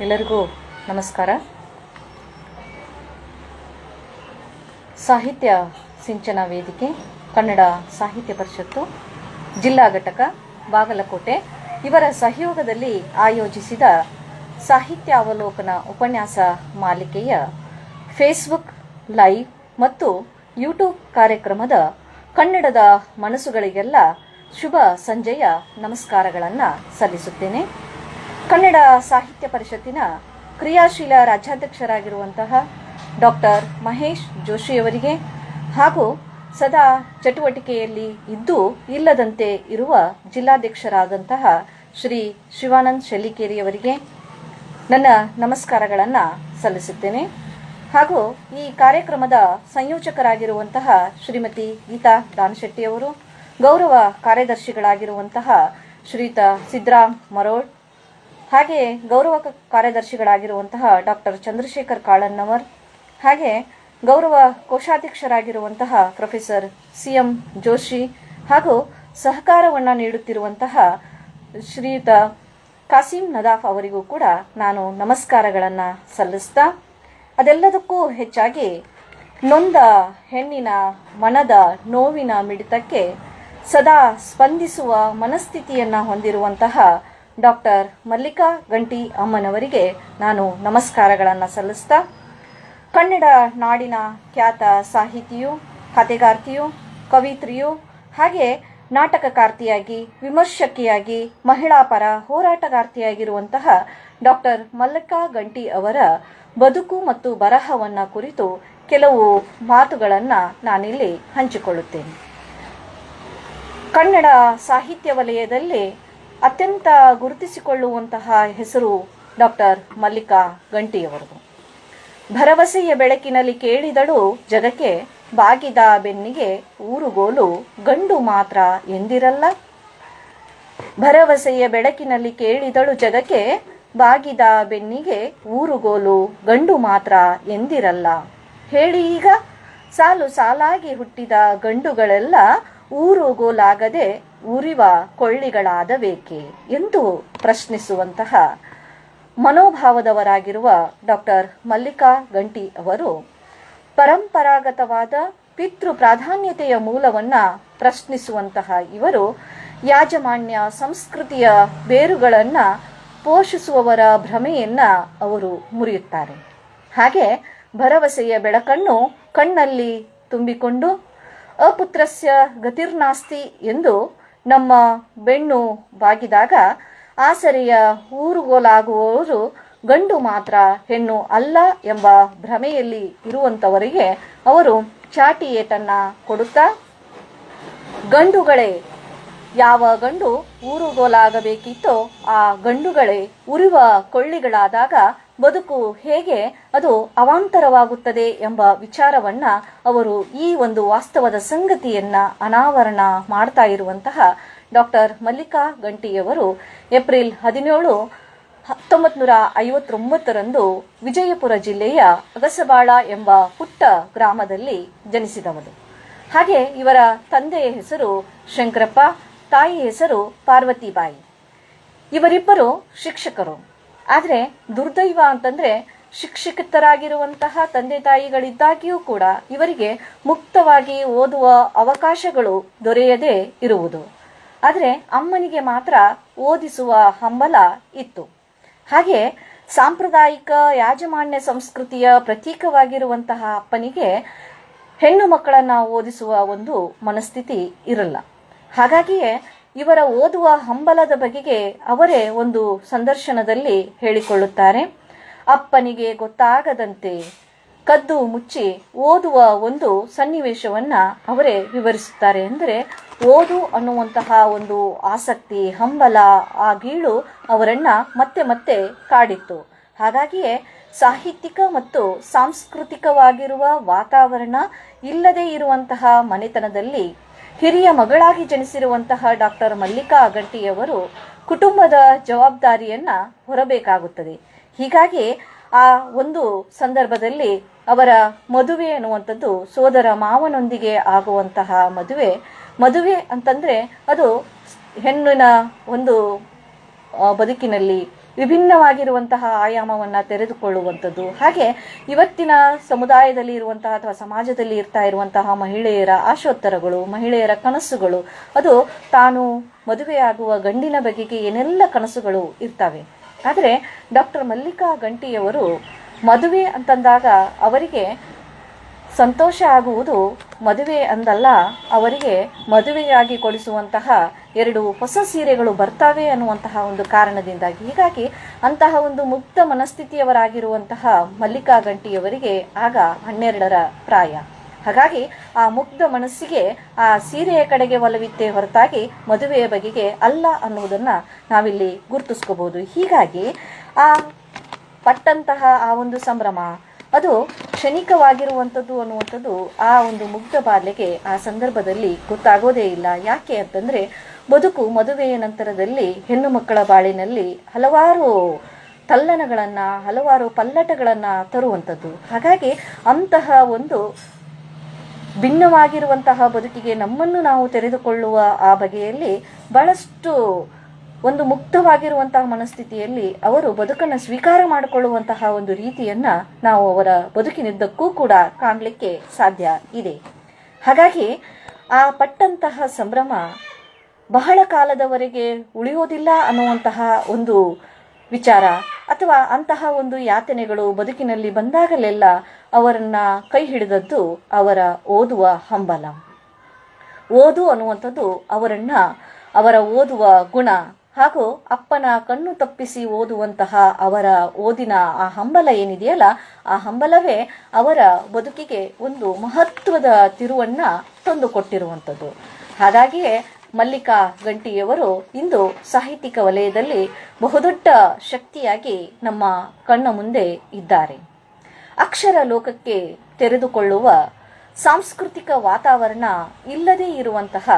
ಎಲ್ಲರಿಗೂ ನಮಸ್ಕಾರ. ಸಾಹಿತ್ಯ ಸಿಂಚನ ವೇದಿಕೆ, ಕನ್ನಡ ಸಾಹಿತ್ಯ ಪರಿಷತ್ತು, ಜಿಲ್ಲಾ ಘಟಕ ಬಾಗಲಕೋಟೆ ಇವರ ಸಹಯೋಗದಲ್ಲಿ ಆಯೋಜಿಸಿದ ಸಾಹಿತ್ಯ ಅವಲೋಕನ ಉಪನ್ಯಾಸ ಮಾಲಿಕೆಯ ಫೇಸ್ಬುಕ್ ಲೈವ್ ಮತ್ತು ಯೂಟ್ಯೂಬ್ ಕಾರ್ಯಕ್ರಮದ ಕನ್ನಡದ ಮನಸ್ಸುಗಳಿಗೆಲ್ಲ ಶುಭ ಸಂಜೆಯ ನಮಸ್ಕಾರಗಳನ್ನು ಸಲ್ಲಿಸುತ್ತೇನೆ. ಕನ್ನಡ ಸಾಹಿತ್ಯ ಪರಿಷತ್ತಿನ ಕ್ರಿಯಾಶೀಲ ರಾಜ್ಯಾಧ್ಯಕ್ಷರಾಗಿರುವಂತಹ ಡಾಕ್ಟರ್ ಮಹೇಶ್ ಜೋಶಿಯವರಿಗೆ ಹಾಗೂ ಸದಾ ಚಟುವಟಿಕೆಯಲ್ಲಿ ಇದ್ದು ಇಲ್ಲದಂತೆ ಇರುವ ಜಿಲ್ಲಾಧ್ಯಕ್ಷರಾದಂತಹ ಶ್ರೀ ಶಿವಾನಂದ್ ಶೆಲ್ಲಿಕೇರಿಯವರಿಗೆ ನನ್ನ ನಮಸ್ಕಾರಗಳನ್ನು ಸಲ್ಲಿಸುತ್ತೇನೆ. ಹಾಗೂ ಈ ಕಾರ್ಯಕ್ರಮದ ಸಂಯೋಜಕರಾಗಿರುವಂತಹ ಶ್ರೀಮತಿ ಗೀತಾ ದಾನಶೆಟ್ಟಿಯವರು, ಗೌರವ ಕಾರ್ಯದರ್ಶಿಗಳಾಗಿರುವಂತಹ ಶ್ರೀಯುತ ಸಿದ್ದರಾಮ್ ಮರೋಳ್, ಹಾಗೆ ಗೌರವ ಕಾರ್ಯದರ್ಶಿಗಳಾಗಿರುವಂತಹ ಡಾಕ್ಟರ್ ಚಂದ್ರಶೇಖರ್ ಕಾಳನ್ನವರ್, ಹಾಗೆ ಗೌರವ ಕೋಶಾಧ್ಯಕ್ಷರಾಗಿರುವಂತಹ ಪ್ರೊಫೆಸರ್ CM ಜೋಶಿ ಹಾಗೂ ಸಹಕಾರವನ್ನು ನೀಡುತ್ತಿರುವಂತಹ ಶ್ರೀಯುತ ಕಾಸಿಂ ನದಾಫ್ ಅವರಿಗೂ ಕೂಡ ನಾನು ನಮಸ್ಕಾರಗಳನ್ನು ಸಲ್ಲಿಸ್ತಾ, ಅದೆಲ್ಲದಕ್ಕೂ ಹೆಚ್ಚಾಗಿ ನೊಂದ ಹೆಣ್ಣಿನ ಮನದ ನೋವಿನ ಮಿಡಿತಕ್ಕೆ ಸದಾ ಸ್ಪಂದಿಸುವ ಮನಸ್ಥಿತಿಯನ್ನು ಹೊಂದಿರುವಂತಹ ಡಾಕ್ಟರ್ ಮಲ್ಲಿಕಾ ಗಂಟಿ ಅಮ್ಮನವರಿಗೆ ನಾನು ನಮಸ್ಕಾರಗಳನ್ನು ಸಲ್ಲಿಸ್ತಾ, ಕನ್ನಡ ನಾಡಿನ ಖ್ಯಾತ ಸಾಹಿತಿಯು, ಕಥೆಗಾರ್ತಿಯು, ಕವಿತ್ರಿಯು, ಹಾಗೆ ನಾಟಕಕಾರ್ತಿಯಾಗಿ, ವಿಮರ್ಶಕಿಯಾಗಿ, ಮಹಿಳಾ ಪರ ಹೋರಾಟಗಾರ್ತಿಯಾಗಿರುವಂತಹ ಡಾಕ್ಟರ್ ಮಲ್ಲಿಕಾ ಗಂಟಿ ಅವರ ಬದುಕು ಮತ್ತು ಬರಹವನ್ನು ಕುರಿತು ಕೆಲವು ಮಾತುಗಳನ್ನು ನಾನಿಲ್ಲಿ ಹಂಚಿಕೊಳ್ಳುತ್ತೇನೆ. ಕನ್ನಡ ಸಾಹಿತ್ಯ ವಲಯದಲ್ಲಿ ಅತ್ಯಂತ ಗುರುತಿಸಿಕೊಳ್ಳುವಂತಹ ಹೆಸರು ಡಾಕ್ಟರ್ ಮಲ್ಲಿಕಾ ಗಂಟಿಯವರದು. ಭರವಸೆಯ ಬೆಳಕಿನಲ್ಲಿ ಕೇಳಿದಳು ಜಗಕ್ಕೆ, ಬಾಗಿದ ಬೆನ್ನಿಗೆ ಊರುಗೋಲು ಗಂಡು ಮಾತ್ರ ಎಂದಿರಲ್ಲ. ಭರವಸೆಯ ಬೆಳಕಿನಲ್ಲಿ ಕೇಳಿದಳು ಜಗಕ್ಕೆ, ಬಾಗಿದ ಬೆನ್ನಿಗೆ ಊರುಗೋಲು ಗಂಡು ಮಾತ್ರ ಎಂದಿರಲ್ಲ. ಹೇಳಿ ಈಗ, ಸಾಲು ಸಾಲಾಗಿ ಹುಟ್ಟಿದ ಗಂಡುಗಳೆಲ್ಲ ಊರುಗೋಲಾಗದೆ ಉರಿವ ಕೊಳ್ಳಿಗಳಾದಬೇಕೆ ಎಂದು ಪ್ರಶ್ನಿಸುವಂತಹ ಮನೋಭಾವದವರಾಗಿರುವ ಡಾಕ್ಟರ್ ಮಲ್ಲಿಕಾ ಗಂಟಿ ಅವರು ಪರಂಪರಾಗತವಾದ ಪಿತೃ ಪ್ರಾಧಾನ್ಯತೆಯ ಮೂಲವನ್ನು ಪ್ರಶ್ನಿಸುವಂತಹ ಇವರು ಯಾಜಮಾನ್ಯ ಸಂಸ್ಕೃತಿಯ ಬೇರುಗಳನ್ನು ಪೋಷಿಸುವವರ ಭ್ರಮೆಯನ್ನು ಅವರು ಮುರಿಯುತ್ತಾರೆ. ಹಾಗೆ ಭರವಸೆಯ ಬೆಳಕನ್ನು ಕಣ್ಣಲ್ಲಿ ತುಂಬಿಕೊಂಡು ಅಪುತ್ರಸ್ಯ ಗತಿರ್ನಾಸ್ತಿ ಎಂದು ನಮ್ಮ ಬೆನ್ನು ಬಾಗಿದಾಗ ಆಸರೆಯ ಊರುಗೋಲಾಗುವವರು ಗಂಡು ಮಾತ್ರ ಹೆಣ್ಣು ಅಲ್ಲ ಎಂಬ ಭ್ರಮೆಯಲ್ಲಿ ಇರುವಂಥವರಿಗೆ ಅವರು ಚಾಟಿ ಏಟನ್ನು ಕೊಡುತ್ತಾ, ಗಂಡುಗಳೇ, ಯಾವ ಗಂಡು ಊರುಗೋಲಾಗಬೇಕಿತ್ತೋ ಆ ಗಂಡುಗಳೇ ಉರಿವ ಕೊಳ್ಳಿಗಳಾದಾಗ ಬದುಕು ಹೇಗೆ ಅದು ಅವಾಂತರವಾಗುತ್ತದೆ ಎಂಬ ವಿಚಾರವನ್ನ ಅವರು ಈ ಒಂದು ವಾಸ್ತವದ ಸಂಗತಿಯನ್ನ ಅನಾವರಣ ಮಾಡ್ತಾ ಇರುವಂತಹ ಡಾಕ್ಟರ್ ಮಲ್ಲಿಕಾ ಗಂಟಿಯವರು ಏಪ್ರಿಲ್ 17, 1959 ವಿಜಯಪುರ ಜಿಲ್ಲೆಯ ಅಗಸಬಾಳ ಎಂಬ ಪುಟ್ಟ ಗ್ರಾಮದಲ್ಲಿ ಜನಿಸಿದವರು. ಹಾಗೆ ಇವರ ತಂದೆಯ ಹೆಸರು ಶಂಕರಪ್ಪ, ತಾಯಿ ಹೆಸರು ಪಾರ್ವತಿಬಾಯಿ. ಇವರಿಬ್ಬರು ಶಿಕ್ಷಕರು. ಆದರೆ ದುರ್ದೈವ ಅಂತಂದ್ರೆ ಶಿಕ್ಷಕಿತರಾಗಿರುವಂತಹ ತಂದೆ ತಾಯಿಗಳಿದ್ದಾಗಿಯೂ ಕೂಡ ಇವರಿಗೆ ಮುಕ್ತವಾಗಿ ಓದುವ ಅವಕಾಶಗಳು ದೊರೆಯದೇ ಇರುವುದು. ಆದರೆ ಅಮ್ಮನಿಗೆ ಮಾತ್ರ ಓದಿಸುವ ಹಂಬಲ ಇತ್ತು. ಹಾಗೆ ಸಾಂಪ್ರದಾಯಿಕ ಯಾಜಮಾನ್ಯ ಸಂಸ್ಕೃತಿಯ ಪ್ರತೀಕವಾಗಿರುವಂತಹ ಅಪ್ಪನಿಗೆ ಹೆಣ್ಣು ಮಕ್ಕಳನ್ನು ಓದಿಸುವ ಒಂದು ಮನಸ್ಥಿತಿ ಇರಲ್ಲ. ಹಾಗಾಗಿಯೇ ಇವರ ಓದುವ ಹಂಬಲದ ಬಗೆಗೆ ಅವರೇ ಒಂದು ಸಂದರ್ಶನದಲ್ಲಿ ಹೇಳಿಕೊಳ್ಳುತ್ತಾರೆ. ಅಪ್ಪನಿಗೆ ಗೊತ್ತಾಗದಂತೆ ಕದ್ದು ಮುಚ್ಚಿ ಓದುವ ಒಂದು ಸನ್ನಿವೇಶವನ್ನ ಅವರೇ ವಿವರಿಸುತ್ತಾರೆ. ಅಂದರೆ ಓದು ಅನ್ನುವಂತಹ ಒಂದು ಆಸಕ್ತಿ, ಹಂಬಲ, ಆ ಗೀಳು ಅವರನ್ನ ಮತ್ತೆ ಮತ್ತೆ ಕಾಡಿತ್ತು. ಹಾಗಾಗಿಯೇ ಸಾಹಿತ್ಯಿಕ ಮತ್ತು ಸಾಂಸ್ಕೃತಿಕವಾಗಿರುವ ವಾತಾವರಣ ಇಲ್ಲದೇ ಇರುವಂತಹ ಮನೆತನದಲ್ಲಿ ಹಿರಿಯ ಮಗಳಾಗಿ ಜನಿಸಿರುವಂತಹ ಡಾಕ್ಟರ್ ಮಲ್ಲಿಕಾ ಗಂಟಿಯವರು ಕುಟುಂಬದ ಜವಾಬ್ದಾರಿಯನ್ನ ಹೊರಬೇಕಾಗುತ್ತದೆ. ಹೀಗಾಗಿ ಆ ಒಂದು ಸಂದರ್ಭದಲ್ಲಿ ಅವರ ಮದುವೆ ಅನ್ನುವಂಥದ್ದು ಸೋದರ ಮಾವನೊಂದಿಗೆ ಆಗುವಂತಹ ಮದುವೆ ಅಂತಂದ್ರೆ ಅದು ಹೆಣ್ಣಿನ ಒಂದು ಬದುಕಿನಲ್ಲಿ ವಿಭಿನ್ನವಾಗಿರುವಂತಹ ಆಯಾಮವನ್ನು ತೆರೆದುಕೊಳ್ಳುವಂಥದ್ದು. ಹಾಗೆ ಇವತ್ತಿನ ಸಮುದಾಯದಲ್ಲಿ ಇರುವಂತಹ ಅಥವಾ ಸಮಾಜದಲ್ಲಿ ಇರ್ತಾ ಇರುವಂತಹ ಮಹಿಳೆಯರ ಆಶೋತ್ತರಗಳು, ಮಹಿಳೆಯರ ಕನಸುಗಳು, ಅದು ತಾನು ಮದುವೆಯಾಗುವ ಗಂಡಿನ ಬಗೆಗೆ ಏನೆಲ್ಲ ಕನಸುಗಳು ಇರ್ತವೆ. ಆದರೆ ಡಾಕ್ಟರ್ ಮಲ್ಲಿಕಾ ಗಂಟಿಯವರು ಮದುವೆ ಅಂತಂದಾಗ ಅವರಿಗೆ ಸಂತೋಷ ಆಗುವುದು ಮದುವೆ ಅಂದಲ್ಲ, ಅವರಿಗೆ ಮದುವೆಯಾಗಿ ಕೊಡಿಸುವಂತಹ 2 ಹೊಸ ಸೀರೆಗಳು ಬರ್ತವೆ ಅನ್ನುವಂತಹ ಒಂದು ಕಾರಣದಿಂದಾಗಿ. ಹೀಗಾಗಿ ಅಂತಹ ಒಂದು ಮುಗ್ಧ ಮನಸ್ಥಿತಿಯವರಾಗಿರುವಂತಹ ಮಲ್ಲಿಕಾ ಗಂಟಿಯವರಿಗೆ ಆಗ 12ರ ಪ್ರಾಯ. ಹಾಗಾಗಿ ಆ ಮುಗ್ಧ ಮನಸ್ಸಿಗೆ ಆ ಸೀರೆಯ ಕಡೆಗೆ ಒಲವಿತ್ತೇ ಹೊರತಾಗಿ ಮದುವೆಯ ಬಗೆಗೆ ಅಲ್ಲ ಅನ್ನುವುದನ್ನು ನಾವಿಲ್ಲಿ ಗುರುತಿಸ್ಕೋಬಹುದು. ಹೀಗಾಗಿ ಆ ಪಟ್ಟಂತಹ ಆ ಒಂದು ಸಂಭ್ರಮ ಅದು ಕ್ಷಣಿಕವಾಗಿರುವಂಥದ್ದು ಅನ್ನುವಂಥದ್ದು ಆ ಒಂದು ಮುಗ್ಧ ಬಾಲ್ಯಕ್ಕೆ ಆ ಸಂದರ್ಭದಲ್ಲಿ ಗೊತ್ತಾಗೋದೇ ಇಲ್ಲ. ಯಾಕೆ ಅಂತಂದರೆ ಬದುಕು ಮದುವೆಯ ನಂತರದಲ್ಲಿ ಹೆಣ್ಣು ಮಕ್ಕಳ ಬಾಳಿನಲ್ಲಿ ಹಲವಾರು ತಲ್ಲಣಗಳನ್ನು, ಹಲವಾರು ಪಲ್ಲಟಗಳನ್ನು ತರುವಂಥದ್ದು. ಹಾಗಾಗಿ ಅಂತಹ ಒಂದು ಭಿನ್ನವಾಗಿರುವಂತಹ ಬದುಕಿಗೆ ನಮ್ಮನ್ನು ನಾವು ತೆರೆದುಕೊಳ್ಳುವ ಆ ಬಗೆಯಲ್ಲಿ ಬಹಳಷ್ಟು ಒಂದು ಮುಕ್ತವಾಗಿರುವಂತಹ ಮನಸ್ಥಿತಿಯಲ್ಲಿ ಅವರು ಬದುಕನ್ನು ಸ್ವೀಕಾರ ಮಾಡಿಕೊಳ್ಳುವಂತಹ ಒಂದು ರೀತಿಯನ್ನು ನಾವು ಅವರ ಬದುಕಿನಿದ್ದಕ್ಕೂ ಕೂಡ ಕಾಣಲಿಕ್ಕೆ ಸಾಧ್ಯ ಇದೆ. ಹಾಗಾಗಿ ಆ ಪಟ್ಟಂತಹ ಸಂಭ್ರಮ ಬಹಳ ಕಾಲದವರೆಗೆ ಉಳಿಯೋದಿಲ್ಲ ಅನ್ನುವಂತಹ ಒಂದು ವಿಚಾರ ಅಥವಾ ಅಂತಹ ಒಂದು ಯಾತನೆಗಳು ಬದುಕಿನಲ್ಲಿ ಬಂದಾಗಲೆಲ್ಲ ಅವರನ್ನು ಕೈ ಹಿಡಿದದ್ದು ಅವರ ಓದುವ ಹಂಬಲ. ಓದು ಅನ್ನುವಂಥದ್ದು ಅವರ ಓದುವ ಗುಣ ಹಾಗೂ ಅಪ್ಪನ ಕಣ್ಣು ತಪ್ಪಿಸಿ ಓದುವಂತಹ ಅವರ ಓದಿನ ಆ ಹಂಬಲ ಏನಿದೆಯಲ್ಲ, ಆ ಹಂಬಲವೇ ಅವರ ಬದುಕಿಗೆ ಒಂದು ಮಹತ್ವದ ತಿರುವನ್ನು ತಂದುಕೊಟ್ಟಿರುವಂಥದ್ದು. ಹಾಗಾಗಿಯೇ ಮಲ್ಲಿಕಾ ಗಂಟಿಯವರು ಇಂದು ಸಾಹಿತ್ಯಿಕ ವಲಯದಲ್ಲಿ ಬಹುದೊಡ್ಡ ಶಕ್ತಿಯಾಗಿ ನಮ್ಮ ಕಣ್ಣ ಮುಂದೆ ಇದ್ದಾರೆ. ಅಕ್ಷರ ಲೋಕಕ್ಕೆ ತೆರೆದುಕೊಳ್ಳುವ ಸಾಂಸ್ಕೃತಿಕ ವಾತಾವರಣ ಇಲ್ಲದೇ ಇರುವಂತಹ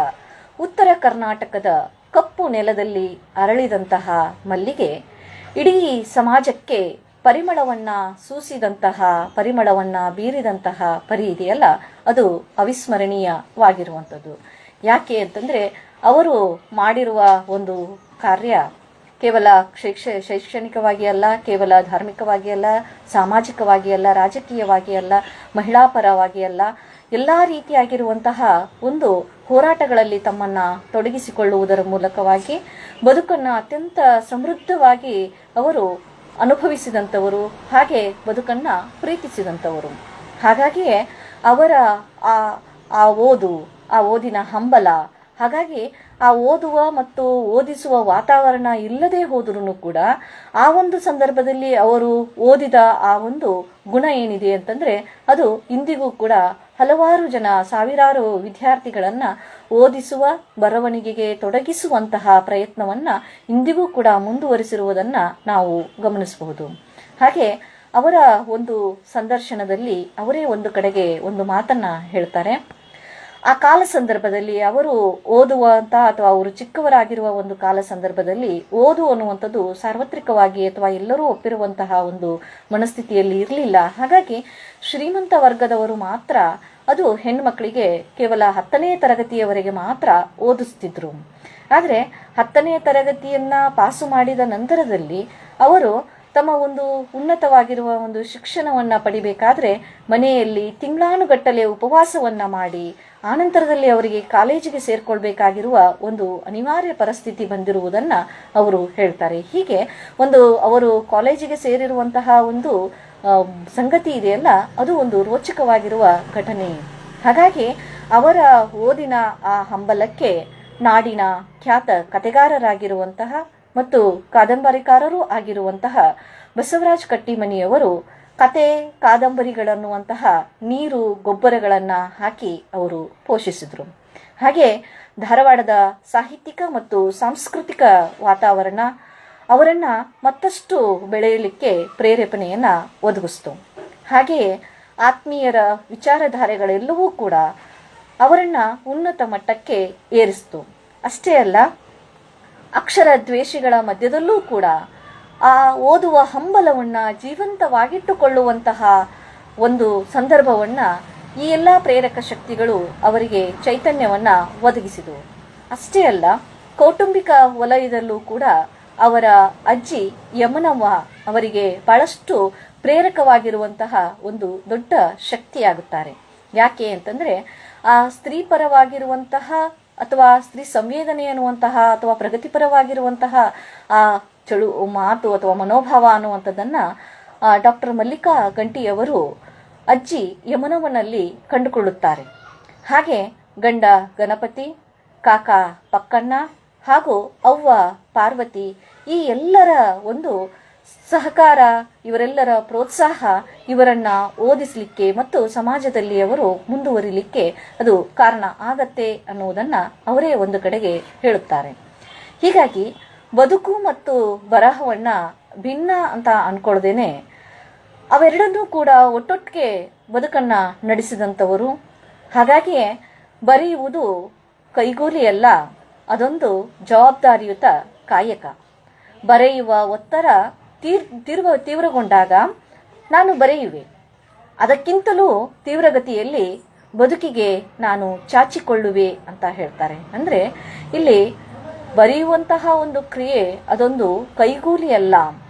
ಉತ್ತರ ಕರ್ನಾಟಕದ ಕಪ್ಪು ನೆಲದಲ್ಲಿ ಅರಳಿದಂತಹ ಮಲ್ಲಿಗೆ ಇಡೀ ಸಮಾಜಕ್ಕೆ ಪರಿಮಳವನ್ನು ಸೂಸಿದಂತಹ, ಪರಿಮಳವನ್ನು ಬೀರಿದಂತಹ ಪರಿ ಇದೆಯಲ್ಲ, ಅದು ಅವಿಸ್ಮರಣೀಯವಾಗಿರುವಂಥದ್ದು. ಯಾಕೆ ಅಂತಂದರೆ ಅವರು ಮಾಡಿರುವ ಒಂದು ಕಾರ್ಯ ಕೇವಲ ಶೈಕ್ಷಣಿಕವಾಗಿ ಅಲ್ಲ, ಕೇವಲ ಧಾರ್ಮಿಕವಾಗಿ ಅಲ್ಲ, ಸಾಮಾಜಿಕವಾಗಿ ಅಲ್ಲ, ರಾಜಕೀಯವಾಗಿ ಅಲ್ಲ, ಮಹಿಳಾ ಪರವಾಗಿ ಅಲ್ಲ, ಎಲ್ಲ ರೀತಿಯಾಗಿರುವಂತಹ ಒಂದು ಹೋರಾಟಗಳಲ್ಲಿ ತಮ್ಮನ್ನು ತೊಡಗಿಸಿಕೊಳ್ಳುವುದರ ಮೂಲಕವಾಗಿ ಬದುಕನ್ನು ಅತ್ಯಂತ ಸಮೃದ್ಧವಾಗಿ ಅವರು ಅನುಭವಿಸಿದಂಥವರು, ಹಾಗೆ ಬದುಕನ್ನು ಪ್ರೀತಿಸಿದಂಥವರು. ಹಾಗಾಗಿಯೇ ಅವರ ಆ ಓದಿನ ಹಂಬಲ, ಹಾಗಾಗಿ ಆ ಓದುವ ಮತ್ತು ಓದಿಸುವ ವಾತಾವರಣ ಇಲ್ಲದೆ ಹೋದರೂ ಕೂಡ ಆ ಒಂದು ಸಂದರ್ಭದಲ್ಲಿ ಅವರು ಓದಿದ ಆ ಒಂದು ಗುಣ ಏನಿದೆ ಅಂತಂದರೆ ಅದು ಇಂದಿಗೂ ಕೂಡ ಹಲವಾರು ಜನ, ಸಾವಿರಾರು ವಿದ್ಯಾರ್ಥಿಗಳನ್ನು ಓದಿಸುವ, ಬರವಣಿಗೆಗೆ ತೊಡಗಿಸುವಂತಹ ಪ್ರಯತ್ನವನ್ನು ಇಂದಿಗೂ ಕೂಡ ಮುಂದುವರಿಸಿರುವುದನ್ನು ನಾವು ಗಮನಿಸಬಹುದು. ಹಾಗೆ ಅವರ ಒಂದು ಸಂದರ್ಶನದಲ್ಲಿ ಅವರೇ ಒಂದು ಕಡೆಗೆ ಒಂದು ಮಾತನ್ನು ಹೇಳ್ತಾರೆ. ಆ ಕಾಲ ಸಂದರ್ಭದಲ್ಲಿ ಅವರು ಓದುವಂಥ ಅಥವಾ ಅವರು ಚಿಕ್ಕವರಾಗಿರುವ ಒಂದು ಕಾಲ ಸಂದರ್ಭದಲ್ಲಿ ಓದು ಅನ್ನುವಂಥದ್ದು ಸಾರ್ವತ್ರಿಕವಾಗಿ ಅಥವಾ ಎಲ್ಲರೂ ಒಪ್ಪಿರುವಂತಹ ಒಂದು ಮನಸ್ಥಿತಿಯಲ್ಲಿ ಇರಲಿಲ್ಲ. ಹಾಗಾಗಿ ಶ್ರೀಮಂತ ವರ್ಗದವರು ಮಾತ್ರ, ಅದು ಹೆಣ್ಣುಮಕ್ಕಳಿಗೆ ಕೇವಲ 10ನೇ ತರಗತಿಯವರೆಗೆ ಮಾತ್ರ ಓದಿಸ್ತಿದ್ರು. ಆದರೆ 10ನೇ ತರಗತಿಯನ್ನು ಪಾಸು ಮಾಡಿದ ನಂತರದಲ್ಲಿ ಅವರು ತಮ್ಮ ಒಂದು ಉನ್ನತವಾಗಿರುವ ಒಂದು ಶಿಕ್ಷಣವನ್ನು ಪಡಿಬೇಕಾದ್ರೆ ಮನೆಯಲ್ಲಿ ತಿಂಗಳಾನುಗಟ್ಟಲೆ ಉಪವಾಸವನ್ನು ಮಾಡಿ ಆನಂತರದಲ್ಲಿ ಅವರಿಗೆ ಕಾಲೇಜಿಗೆ ಸೇರ್ಕೊಳ್ಬೇಕಾಗಿರುವ ಒಂದು ಅನಿವಾರ್ಯ ಪರಿಸ್ಥಿತಿ ಬಂದಿರುವುದನ್ನು ಅವರು ಹೇಳ್ತಾರೆ. ಹೀಗೆ ಅವರು ಕಾಲೇಜಿಗೆ ಸೇರಿರುವಂತಹ ಒಂದು ಸಂಗತಿ ಇದೆಯಲ್ಲ, ಅದು ಒಂದು ರೋಚಕವಾಗಿರುವ ಘಟನೆ. ಹಾಗಾಗಿ ಅವರ ಓದಿನ ಆ ಹಂಬಲಕ್ಕೆ ನಾಡಿನ ಖ್ಯಾತ ಕತೆಗಾರರಾಗಿರುವಂತಹ ಮತ್ತು ಕಾದಂಬರಿಕಾರರೂ ಆಗಿರುವಂತಹ ಬಸವರಾಜ್ ಕಟ್ಟಿಮನಿಯವರು ಕತೆ, ಕಾದಂಬರಿಗಳನ್ನುವಂತಹ ನೀರು ಗೊಬ್ಬರಗಳನ್ನು ಹಾಕಿ ಅವರು ಪೋಷಿಸಿದರು. ಹಾಗೆ ಧಾರವಾಡದ ಸಾಹಿತ್ಯಿಕ ಮತ್ತು ಸಾಂಸ್ಕೃತಿಕ ವಾತಾವರಣ ಅವರನ್ನು ಮತ್ತಷ್ಟು ಬೆಳೆಯಲಿಕ್ಕೆ ಪ್ರೇರೇಪಣೆಯನ್ನು ಒದಗಿಸ್ತು. ಹಾಗೆಯೇ ಆತ್ಮೀಯರ ವಿಚಾರಧಾರೆಗಳೆಲ್ಲವೂ ಕೂಡ ಅವರನ್ನು ಉನ್ನತ ಮಟ್ಟಕ್ಕೆ ಏರಿಸ್ತು. ಅಷ್ಟೇ ಅಲ್ಲ, ಅಕ್ಷರ ದ್ವೇಷಿಗಳ ಮಧ್ಯದಲ್ಲೂ ಕೂಡ ಆ ಓದುವ ಹಂಬಲವನ್ನು ಜೀವಂತವಾಗಿಟ್ಟುಕೊಳ್ಳುವಂತಹ ಒಂದು ಸಂದರ್ಭವನ್ನು ಈ ಎಲ್ಲ ಪ್ರೇರಕ ಶಕ್ತಿಗಳು ಅವರಿಗೆ ಚೈತನ್ಯವನ್ನು ಒದಗಿಸಿದವು. ಅಷ್ಟೇ ಅಲ್ಲ, ಕೌಟುಂಬಿಕ ವಲಯದಲ್ಲೂ ಕೂಡ ಅವರ ಅಜ್ಜಿ ಯಮನವ್ವ ಅವರಿಗೆ ಬಹಳಷ್ಟು ಪ್ರೇರಕವಾಗಿರುವಂತಹ ಒಂದು ದೊಡ್ಡ ಶಕ್ತಿಯಾಗುತ್ತಾರೆ. ಯಾಕೆ ಅಂತಂದ್ರೆ ಆ ಸ್ತ್ರೀ ಪರವಾಗಿರುವಂತಹ ಅಥವಾ ಸ್ತ್ರೀ ಸಂವೇದನೆ ಅನ್ನುವಂತಹ ಅಥವಾ ಪ್ರಗತಿಪರವಾಗಿರುವಂತಹ ಆ ಮಾತು ಅಥವಾ ಮನೋಭಾವ ಅನ್ನುವಂಥದ್ದನ್ನ ಡಾಕ್ಟರ್ ಮಲ್ಲಿಕಾ ಗಂಟಿಯವರು ಅಜ್ಜಿ ಯಮನವ್ವನಲ್ಲಿ ಕಂಡುಕೊಳ್ಳುತ್ತಾರೆ. ಹಾಗೆ ಗಂಡ ಗಣಪತಿ, ಕಾಕ ಪಕ್ಕಣ್ಣ ಹಾಗೂ ಅವ್ವ ಪಾರ್ವತಿ ಈ ಎಲ್ಲರ ಒಂದು ಸಹಕಾರ, ಇವರೆಲ್ಲರ ಪ್ರೋತ್ಸಾಹ ಇವರನ್ನ ಓದಿಸಲಿಕ್ಕೆ ಮತ್ತು ಸಮಾಜದಲ್ಲಿ ಅವರು ಮುಂದುವರಿಲಿಕ್ಕೆ ಅದು ಕಾರಣ ಆಗತ್ತೆ ಅನ್ನುವುದನ್ನ ಅವರೇ ಒಂದು ಕಡೆಗೆ ಹೇಳುತ್ತಾರೆ. ಹೀಗಾಗಿ ಬದುಕು ಮತ್ತು ಬರಹವನ್ನ ಭಿನ್ನ ಅಂತ ಅನ್ಕೊಳ್ದೇನೆ ಅವೆರಡನ್ನೂ ಕೂಡ ಒಟ್ಟೊಟ್ಟಿಗೆ ಬದುಕನ್ನ ನಡೆಸಿದಂಥವರು. ಹಾಗಾಗಿಯೇ ಬರೆಯುವುದು ಕೈಗೂಲಿಯಲ್ಲ, ಅದೊಂದು ಜವಾಬ್ದಾರಿಯುತ ಕಾಯಕ. ಬರೆಯುವ ಒತ್ತಡ ತೀವ್ರಗೊಂಡಾಗ ನಾನು ಬರೆಯುವೆ, ಅದಕ್ಕಿಂತಲೂ ತೀವ್ರಗತಿಯಲ್ಲಿ ಬದುಕಿಗೆ ನಾನು ಚಾಚಿಕೊಳ್ಳುವೆ ಅಂತ ಹೇಳ್ತಾರೆ. ಅಂದ್ರೆ ಇಲ್ಲಿ ಬರೆಯುವಂತಹ ಒಂದು ಕ್ರಿಯೆ ಅದೊಂದು ಕೈಗೂಲಿ ಅಲ್ಲ,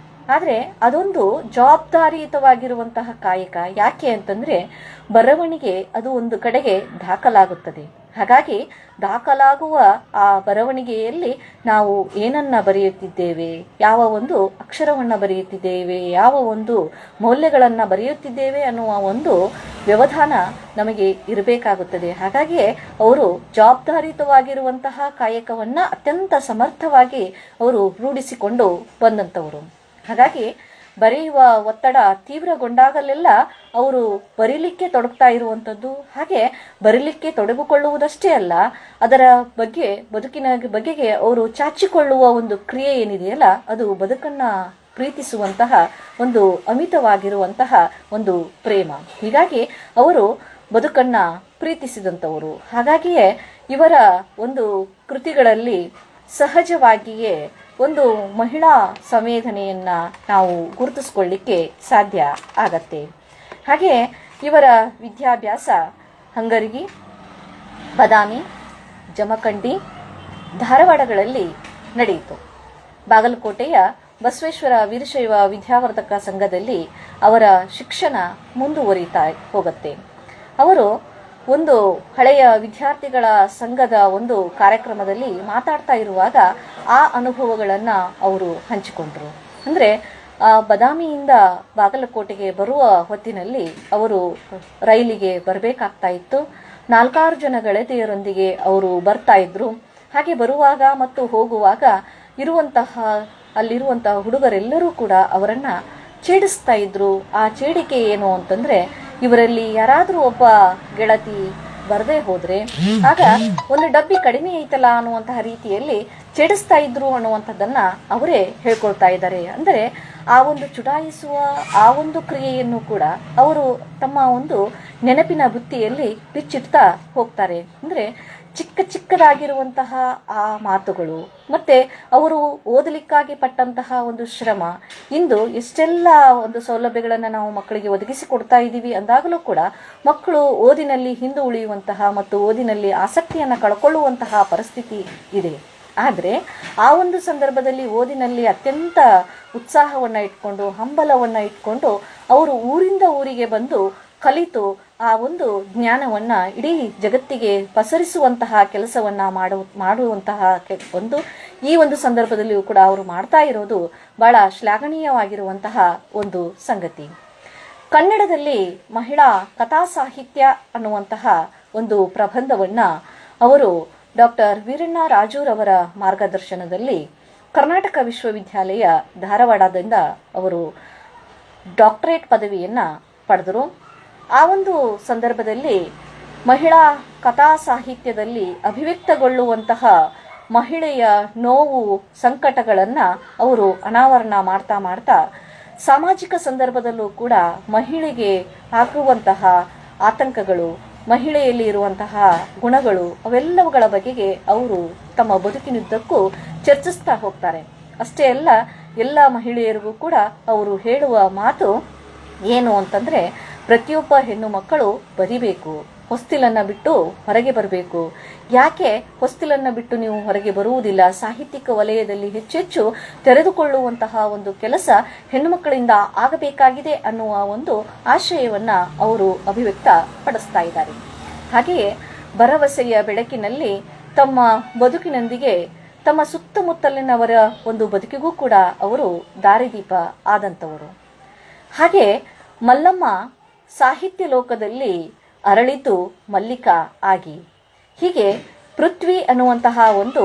ಆದರೆ ಅದೊಂದು ಜವಾಬ್ದಾರಿಯುತವಾಗಿರುವಂತಹ ಕಾಯಕ. ಯಾಕೆ ಅಂತಂದ್ರೆ ಬರವಣಿಗೆ ಅದು ಒಂದು ಕಡೆಗೆ ದಾಖಲಾಗುತ್ತದೆ. ಹಾಗಾಗಿ ದಾಖಲಾಗುವ ಆ ಬರವಣಿಗೆಯಲ್ಲಿ ನಾವು ಏನನ್ನ ಬರೆಯುತ್ತಿದ್ದೇವೆ, ಯಾವ ಒಂದು ಅಕ್ಷರವನ್ನ ಬರೆಯುತ್ತಿದ್ದೇವೆ, ಯಾವ ಒಂದು ಮೌಲ್ಯಗಳನ್ನ ಬರೆಯುತ್ತಿದ್ದೇವೆ ಅನ್ನುವ ಒಂದು ವ್ಯವಧಾನ ನಮಗೆ ಇರಬೇಕಾಗುತ್ತದೆ. ಹಾಗಾಗಿ ಅವರು ಜವಾಬ್ದಾರಿಯುತವಾಗಿರುವಂತಹ ಕಾಯಕವನ್ನ ಅತ್ಯಂತ ಸಮರ್ಥವಾಗಿ ಅವರು ರೂಢಿಸಿಕೊಂಡು ಬಂದಂಥವರು. ಹಾಗಾಗಿ ಬರೆಯುವ ಒತ್ತಡ ತೀವ್ರಗೊಂಡಾಗಲೆಲ್ಲ ಅವರು ಬರೀಲಿಕ್ಕೆ ತೊಡಗ್ತಾ ಇರುವಂಥದ್ದು. ಹಾಗೆ ಬರೀಲಿಕ್ಕೆ ತೊಡಗಿಕೊಳ್ಳುವುದಷ್ಟೇ ಅಲ್ಲ, ಅದರ ಬದುಕಿನ ಬಗೆಗೆ ಅವರು ಚಾಚಿಕೊಳ್ಳುವ ಒಂದು ಕ್ರಿಯೆ ಏನಿದೆಯಲ್ಲ, ಅದು ಬದುಕನ್ನ ಪ್ರೀತಿಸುವಂತಹ ಒಂದು ಅಮಿತವಾಗಿರುವಂತಹ ಒಂದು ಪ್ರೇಮ. ಹೀಗಾಗಿ ಅವರು ಬದುಕನ್ನ ಪ್ರೀತಿಸಿದಂಥವರು. ಹಾಗಾಗಿಯೇ ಇವರ ಒಂದು ಕೃತಿಗಳಲ್ಲಿ ಸಹಜವಾಗಿಯೇ ಒಂದು ಮಹಿಳಾ ಸಂವೇದನೆಯನ್ನ ನಾವು ಗುರುತಿಸ್ಕೊಳ್ಳಿಕ್ಕೆ ಸಾಧ್ಯ ಆಗತ್ತೆ. ಹಾಗೆ ಇವರ ವಿದ್ಯಾಭ್ಯಾಸ ಹಂಗರಗಿ, ಬದಾಮಿ, ಜಮಖಂಡಿ, ಧಾರವಾಡಗಳಲ್ಲಿ ನಡೆಯಿತು. ಬಾಗಲಕೋಟೆಯ ಬಸವೇಶ್ವರ ವೀರಶೈವ ವಿದ್ಯಾವರ್ಧಕ ಸಂಘದಲ್ಲಿ ಅವರ ಶಿಕ್ಷಣ ಮುಂದುವರಿತಾ ಹೋಗುತ್ತೆ. ಅವರು ಒಂದು ಹಳೆಯ ವಿದ್ಯಾರ್ಥಿಗಳ ಸಂಘದ ಒಂದು ಕಾರ್ಯಕ್ರಮದಲ್ಲಿ ಮಾತಾಡ್ತಾ ಇರುವಾಗ ಆ ಅನುಭವಗಳನ್ನು ಅವರು ಹಂಚಿಕೊಂಡ್ರು. ಅಂದರೆ ಬದಾಮಿಯಿಂದ ಬಾಗಲಕೋಟೆಗೆ ಬರುವ ಹೊತ್ತಿನಲ್ಲಿ ಅವರು ರೈಲಿಗೆ ಬರಬೇಕಾಗ್ತಾ ಇತ್ತು. 4-6 ಜನ ಗೆಳತಿಯರೊಂದಿಗೆ ಅವರು ಬರ್ತಾ ಇದ್ರು. ಹಾಗೆ ಬರುವಾಗ ಮತ್ತು ಹೋಗುವಾಗ ಅಲ್ಲಿರುವಂತಹ ಹುಡುಗರೆಲ್ಲರೂ ಕೂಡ ಅವರನ್ನ ಛೇಡಿಸ್ತಾ ಇದ್ರು. ಆ ಛೇಡಿಕೆ ಏನು ಅಂತಂದ್ರೆ, ಇವರಲ್ಲಿ ಯಾರಾದ್ರೂ ಒಬ್ಬ ಗೆಳತಿ ಬರದೇ ಹೋದ್ರೆ ಆಗ ಒಂದು ಡಬ್ಬಿ ಕಡಿಮೆ ಐತಲ್ಲ ಅನ್ನುವಂತಹ ರೀತಿಯಲ್ಲಿ ಛೇಡಿಸ್ತಾ ಇದ್ರು ಅನ್ನುವಂಥದ್ದನ್ನ ಅವರೇ ಹೇಳ್ಕೊಳ್ತಾ ಇದ್ದಾರೆ. ಅಂದರೆ ಆ ಒಂದು ಚುಡಾಯಿಸುವ ಆ ಒಂದು ಕ್ರಿಯೆಯನ್ನು ಕೂಡ ಅವರು ತಮ್ಮ ಒಂದು ನೆನಪಿನ ಬುತ್ತಿಯಲ್ಲಿ ಬಿಚ್ಚಿಡ್ತಾ ಹೋಗ್ತಾರೆ. ಅಂದ್ರೆ ಚಿಕ್ಕದಾಗಿರುವಂತಹ ಆ ಮಾತುಗಳು ಮತ್ತೆ ಅವರು ಓದಲಿಕ್ಕಾಗಿ ಪಟ್ಟಂತಹ ಒಂದು ಶ್ರಮ, ಇಂದು ಎಷ್ಟೆಲ್ಲ ಒಂದು ಸೌಲಭ್ಯಗಳನ್ನು ನಾವು ಮಕ್ಕಳಿಗೆ ಒದಗಿಸಿ ಕೊಡ್ತಾ ಇದ್ದೀವಿ ಅಂದಾಗಲೂ ಕೂಡ ಮಕ್ಕಳು ಓದಿನಲ್ಲಿ ಹಿಂದೆ ಉಳಿಯುವಂತಹ ಮತ್ತು ಓದಿನಲ್ಲಿ ಆಸಕ್ತಿಯನ್ನು ಕಳ್ಕೊಳ್ಳುವಂತಹ ಪರಿಸ್ಥಿತಿ ಇದೆ. ಆದರೆ ಆ ಒಂದು ಸಂದರ್ಭದಲ್ಲಿ ಓದಿನಲ್ಲಿ ಅತ್ಯಂತ ಉತ್ಸಾಹವನ್ನು ಇಟ್ಕೊಂಡು, ಹಂಬಲವನ್ನು ಇಟ್ಕೊಂಡು ಅವರು ಊರಿಂದ ಊರಿಗೆ ಬಂದು ಕಲಿತು ಆ ಒಂದು ಜ್ಞಾನವನ್ನ ಇಡೀ ಜಗತ್ತಿಗೆ ಪಸರಿಸುವಂತಹ ಕೆಲಸವನ್ನ ಮಾಡುವಂತಹ ಈ ಒಂದು ಸಂದರ್ಭದಲ್ಲಿಯೂ ಕೂಡ ಅವರು ಮಾಡ್ತಾ ಇರೋದು ಬಹಳ ಶ್ಲಾಘನೀಯವಾಗಿರುವಂತಹ ಒಂದು ಸಂಗತಿ. ಕನ್ನಡದಲ್ಲಿ ಮಹಿಳಾ ಕಥಾ ಸಾಹಿತ್ಯ ಅನ್ನುವಂತಹ ಒಂದು ಪ್ರಬಂಧವನ್ನ ಅವರು ಡಾಕ್ಟರ್ ವೀರಣ್ಣ ರಾಜೂರವರ ಮಾರ್ಗದರ್ಶನದಲ್ಲಿ ಕರ್ನಾಟಕ ವಿಶ್ವವಿದ್ಯಾಲಯ ಧಾರವಾಡದಿಂದ ಅವರು ಡಾಕ್ಟರೇಟ್ ಪದವಿಯನ್ನ ಪಡೆದರು. ಆ ಒಂದು ಸಂದರ್ಭದಲ್ಲಿ ಮಹಿಳಾ ಕಥಾ ಸಾಹಿತ್ಯದಲ್ಲಿ ಅಭಿವ್ಯಕ್ತಗೊಳ್ಳುವಂತಹ ಮಹಿಳೆಯ ನೋವು ಸಂಕಟಗಳನ್ನು ಅವರು ಅನಾವರಣ ಮಾಡ್ತಾ ಸಾಮಾಜಿಕ ಸಂದರ್ಭದಲ್ಲೂ ಕೂಡ ಮಹಿಳೆಗೆ ಆಗುವಂತಹ ಆತಂಕಗಳು, ಮಹಿಳೆಯಲ್ಲಿ ಇರುವಂತಹ ಗುಣಗಳು, ಅವೆಲ್ಲವುಗಳ ಬಗೆಗೆ ಅವರು ತಮ್ಮ ಬದುಕಿನುದ್ದಕ್ಕೂ ಚರ್ಚಿಸ್ತಾ ಹೋಗ್ತಾರೆ. ಅಷ್ಟೇ ಅಲ್ಲ, ಎಲ್ಲ ಮಹಿಳೆಯರಿಗೂ ಕೂಡ ಅವರು ಹೇಳುವ ಮಾತು ಏನು ಅಂತಂದ್ರೆ, ಪ್ರತಿಯೊಬ್ಬ ಹೆಣ್ಣು ಮಕ್ಕಳು ಬರಿಬೇಕು, ಹೊಸ್ತಿಲನ್ನು ಬಿಟ್ಟು ಹೊರಗೆ ಬರಬೇಕು. ಯಾಕೆ ಹೊಸ್ತಿಲನ್ನು ಬಿಟ್ಟು ನೀವು ಹೊರಗೆ ಬರುವುದಿಲ್ಲ? ಸಾಹಿತ್ಯಿಕ ವಲಯದಲ್ಲಿ ಹೆಚ್ಚೆಚ್ಚು ತೆರೆದುಕೊಳ್ಳುವಂತಹ ಒಂದು ಕೆಲಸ ಹೆಣ್ಣುಮಕ್ಕಳಿಂದ ಆಗಬೇಕಾಗಿದೆ ಅನ್ನುವ ಒಂದು ಆಶಯವನ್ನ ಅವರು ಅಭಿವ್ಯಕ್ತ ಪಡಿಸ್ತಾ ಇದ್ದಾರೆ. ಹಾಗೆಯೇ ಭರವಸೆಯ ಬೆಳಕಿನಲ್ಲಿ ತಮ್ಮ ಬದುಕಿನೊಂದಿಗೆ ತಮ್ಮ ಸುತ್ತಮುತ್ತಲಿನವರ ಒಂದು ಬದುಕಿಗೂ ಕೂಡ ಅವರು ದಾರಿದೀಪ ಆದಂಥವರು. ಹಾಗೆ ಮಲ್ಲಮ್ಮ ಸಾಹಿತ್ಯ ಲೋಕದಲ್ಲಿ ಅರಳಿತು ಮಲ್ಲಿಕಾ ಆಗಿ. ಹೀಗೆ ಪೃಥ್ವಿ ಅನ್ನುವಂತಹ ಒಂದು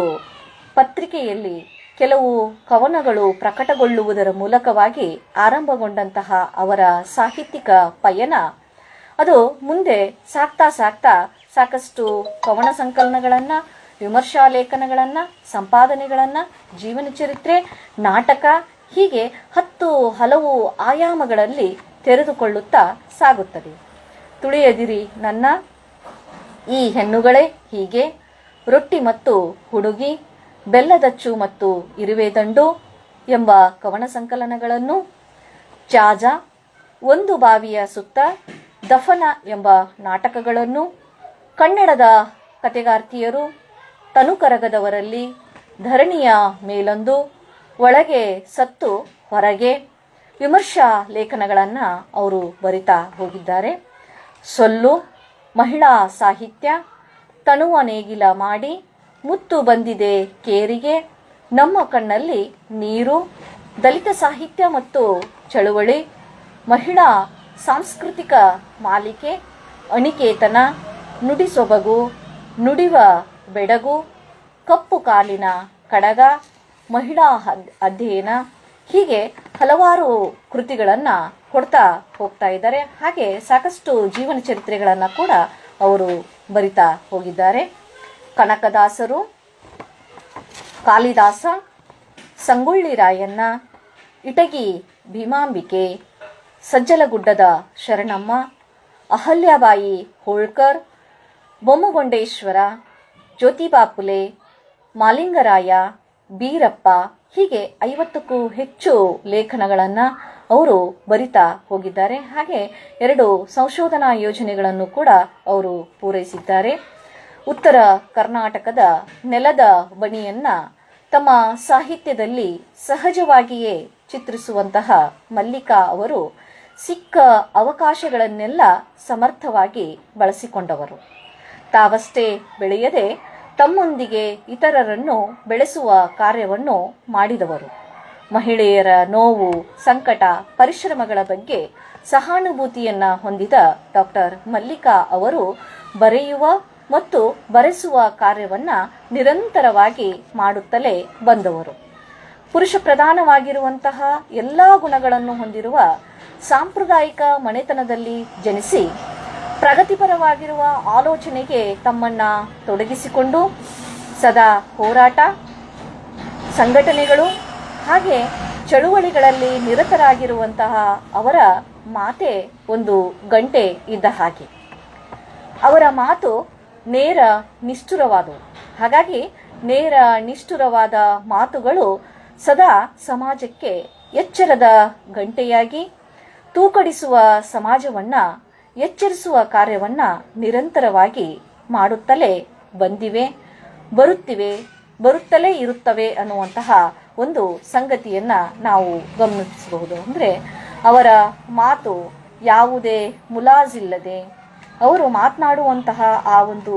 ಪತ್ರಿಕೆಯಲ್ಲಿ ಕೆಲವು ಕವನಗಳು ಪ್ರಕಟಗೊಳ್ಳುವುದರ ಮೂಲಕವಾಗಿ ಆರಂಭಗೊಂಡಂತಹ ಅವರ ಸಾಹಿತ್ಯಿಕ ಪಯಣ ಅದು ಮುಂದೆ ಸಾಕ್ತಾ ಸಾಕ್ತಾ ಸಾಕಷ್ಟು ಕವನ ಸಂಕಲನಗಳನ್ನು, ವಿಮರ್ಶಾ ಲೇಖನಗಳನ್ನು, ಸಂಪಾದನೆಗಳನ್ನು, ಜೀವನ ಚರಿತ್ರೆ, ನಾಟಕ ಹೀಗೆ ಹಲವು ಆಯಾಮಗಳಲ್ಲಿ ತೆರೆದುಕೊಳ್ಳುತ್ತಾ ಸಾಗುತ್ತದೆ. ತುಳಿಯದಿರಿ ನನ್ನ, ಈ ಹೆಣ್ಣುಗಳೇ ಹೀಗೆ, ರೊಟ್ಟಿ ಮತ್ತು ಹುಡುಗಿ, ಬೆಲ್ಲದಚ್ಚು ಮತ್ತು ಇರುವೆ ದಂಡು ಎಂಬ ಕವನ ಸಂಕಲನಗಳನ್ನು, ಜಾಜ, ಒಂದು ಬಾವಿಯ ಸುತ್ತ, ದಫನ ಎಂಬ ನಾಟಕಗಳನ್ನು, ಕನ್ನಡದ ಕತೆಗಾರ್ತಿಯರು, ತನುಕರಗದವರಲ್ಲಿ, ಧರಣಿಯ ಮೇಲೊಂದು, ಒಳಗೆ ಸತ್ತು ಹೊರಗೆ ವಿಮರ್ಶಾ ಲೇಖನಗಳನ್ನು ಅವರು ಬರಿತಾ ಹೋಗಿದ್ದಾರೆ. ಸೊಲ್ಲು, ಮಹಿಳಾ ಸಾಹಿತ್ಯ, ತನುವ ನೇಗಿಲ ಮಾಡಿ, ಮುತ್ತು ಬಂದಿದೆ ಕೇರಿಗೆ, ನಮ್ಮ ಕಣ್ಣಲ್ಲಿ ನೀರು, ದಲಿತ ಸಾಹಿತ್ಯ ಮತ್ತು ಚಳುವಳಿ, ಮಹಿಳಾ ಸಾಂಸ್ಕೃತಿಕ ಮಾಲಿಕೆ, ಅಣಿಕೇತನ, ನುಡಿ ಸೊಬಗು, ನುಡಿವ ಬೆಡಗು, ಕಪ್ಪು ಕಾಲಿನ ಕಡಗ, ಮಹಿಳಾ ಅಧ್ಯಯನ ಹೀಗೆ ಹಲವಾರು ಕೃತಿಗಳನ್ನು ಕೊಡ್ತಾ ಹೋಗ್ತಾ ಇದ್ದಾರೆ. ಹಾಗೆ ಸಾಕಷ್ಟು ಜೀವನ ಚರಿತ್ರೆಗಳನ್ನು ಕೂಡ ಅವರು ಬರಿತಾ ಹೋಗಿದ್ದಾರೆ. ಕನಕದಾಸರು, ಕಾಳಿದಾಸ, ಸಂಗೊಳ್ಳಿ ರಾಯಣ್ಣ, ಇಟಗಿ ಭೀಮಾಂಬಿಕೆ, ಸಜ್ಜಲಗುಡ್ಡದ ಶರಣಮ್ಮ, ಅಹಲ್ಯಾಬಾಯಿ ಹೋಳ್ಕರ್, ಬೊಮ್ಮಗೊಂಡೇಶ್ವರ, ಜ್ಯೋತಿಬಾ ಫುಲೆ, ಮಾಲಿಂಗರಾಯ, ಬೀರಪ್ಪ ಹೀಗೆ 50ಕ್ಕೂ ಹೆಚ್ಚು ಲೇಖನಗಳನ್ನು ಅವರು ಬರಿತಾ ಹೋಗಿದ್ದಾರೆ. ಹಾಗೆ 2 ಸಂಶೋಧನಾ ಯೋಜನೆಗಳನ್ನು ಕೂಡ ಅವರು ಪೂರೈಸಿದ್ದಾರೆ. ಉತ್ತರ ಕರ್ನಾಟಕದ ನೆಲದ ಬಣಿಯನ್ನ ತಮ್ಮ ಸಾಹಿತ್ಯದಲ್ಲಿ ಸಹಜವಾಗಿಯೇ ಚಿತ್ರಿಸುವಂತಹ ಮಲ್ಲಿಕಾ ಅವರು ಸಿಕ್ಕ ಅವಕಾಶಗಳನ್ನೆಲ್ಲ ಸಮರ್ಥವಾಗಿ ಬಳಸಿಕೊಂಡವರು. ತಾವಷ್ಟೇ ಬೆಳೆಯದೆ ತಮ್ಮೊಂದಿಗೆ ಇತರರನ್ನು ಬೆಳೆಸುವ ಕಾರ್ಯವನ್ನು ಮಾಡಿದವರು. ಮಹಿಳೆಯರ ನೋವು, ಸಂಕಟ, ಪರಿಶ್ರಮಗಳ ಬಗ್ಗೆ ಸಹಾನುಭೂತಿಯನ್ನ ಹೊಂದಿದ ಡಾಕ್ಟರ್ ಮಲ್ಲಿಕಾ ಅವರು ಬರೆಯುವ ಮತ್ತು ಬರೆಸುವ ಕಾರ್ಯವನ್ನ ನಿರಂತರವಾಗಿ ಮಾಡುತ್ತಲೇ ಬಂದವರು. ಪುರುಷ ಪ್ರಧಾನವಾಗಿರುವಂತಹ ಎಲ್ಲ ಗುಣಗಳನ್ನು ಹೊಂದಿರುವ ಸಾಂಪ್ರದಾಯಿಕ ಮನೆತನದಲ್ಲಿ ಜನಿಸಿ ಪ್ರಗತಿಪರವಾಗಿರುವ ಆಲೋಚನೆಗೆ ತಮ್ಮನ್ನ ತೊಡಗಿಸಿಕೊಂಡು ಸದಾ ಹೋರಾಟ, ಸಂಘಟನೆಗಳು ಹಾಗೆ ಚಳುವಳಿಗಳಲ್ಲಿ ನಿರತರಾಗಿರುವಂತಹ ಅವರ ಮಾತೆ ಒಂದು ಗಂಟೆ ಇದ್ದ ಹಾಗೆ. ಅವರ ಮಾತು ನೇರ ನಿಷ್ಠುರವಾದವು. ಹಾಗಾಗಿ ನೇರ ನಿಷ್ಠುರವಾದ ಮಾತುಗಳು ಸದಾ ಸಮಾಜಕ್ಕೆ ಎಚ್ಚರದ ಗಂಟೆಯಾಗಿ ತೂಕಡಿಸುವ ಸಮಾಜವನ್ನ ಎಚ್ಚರಿಸುವ ಕಾರ್ಯವನ್ನ ನಿರಂತರವಾಗಿ ಮಾಡುತ್ತಲೇ ಬಂದಿವೆ, ಬರುತ್ತಲೇ ಇರುತ್ತವೆ ಅನ್ನುವಂತಹ ಒಂದು ಸಂಗತಿಯನ್ನ ನಾವು ಗಮನಿಸಬಹುದು. ಅಂದರೆ ಅವರ ಮಾತು ಯಾವುದೇ ಮುಲಾಜಿಲ್ಲದೆ ಅವರು ಮಾತನಾಡುವಂತಹ ಆ ಒಂದು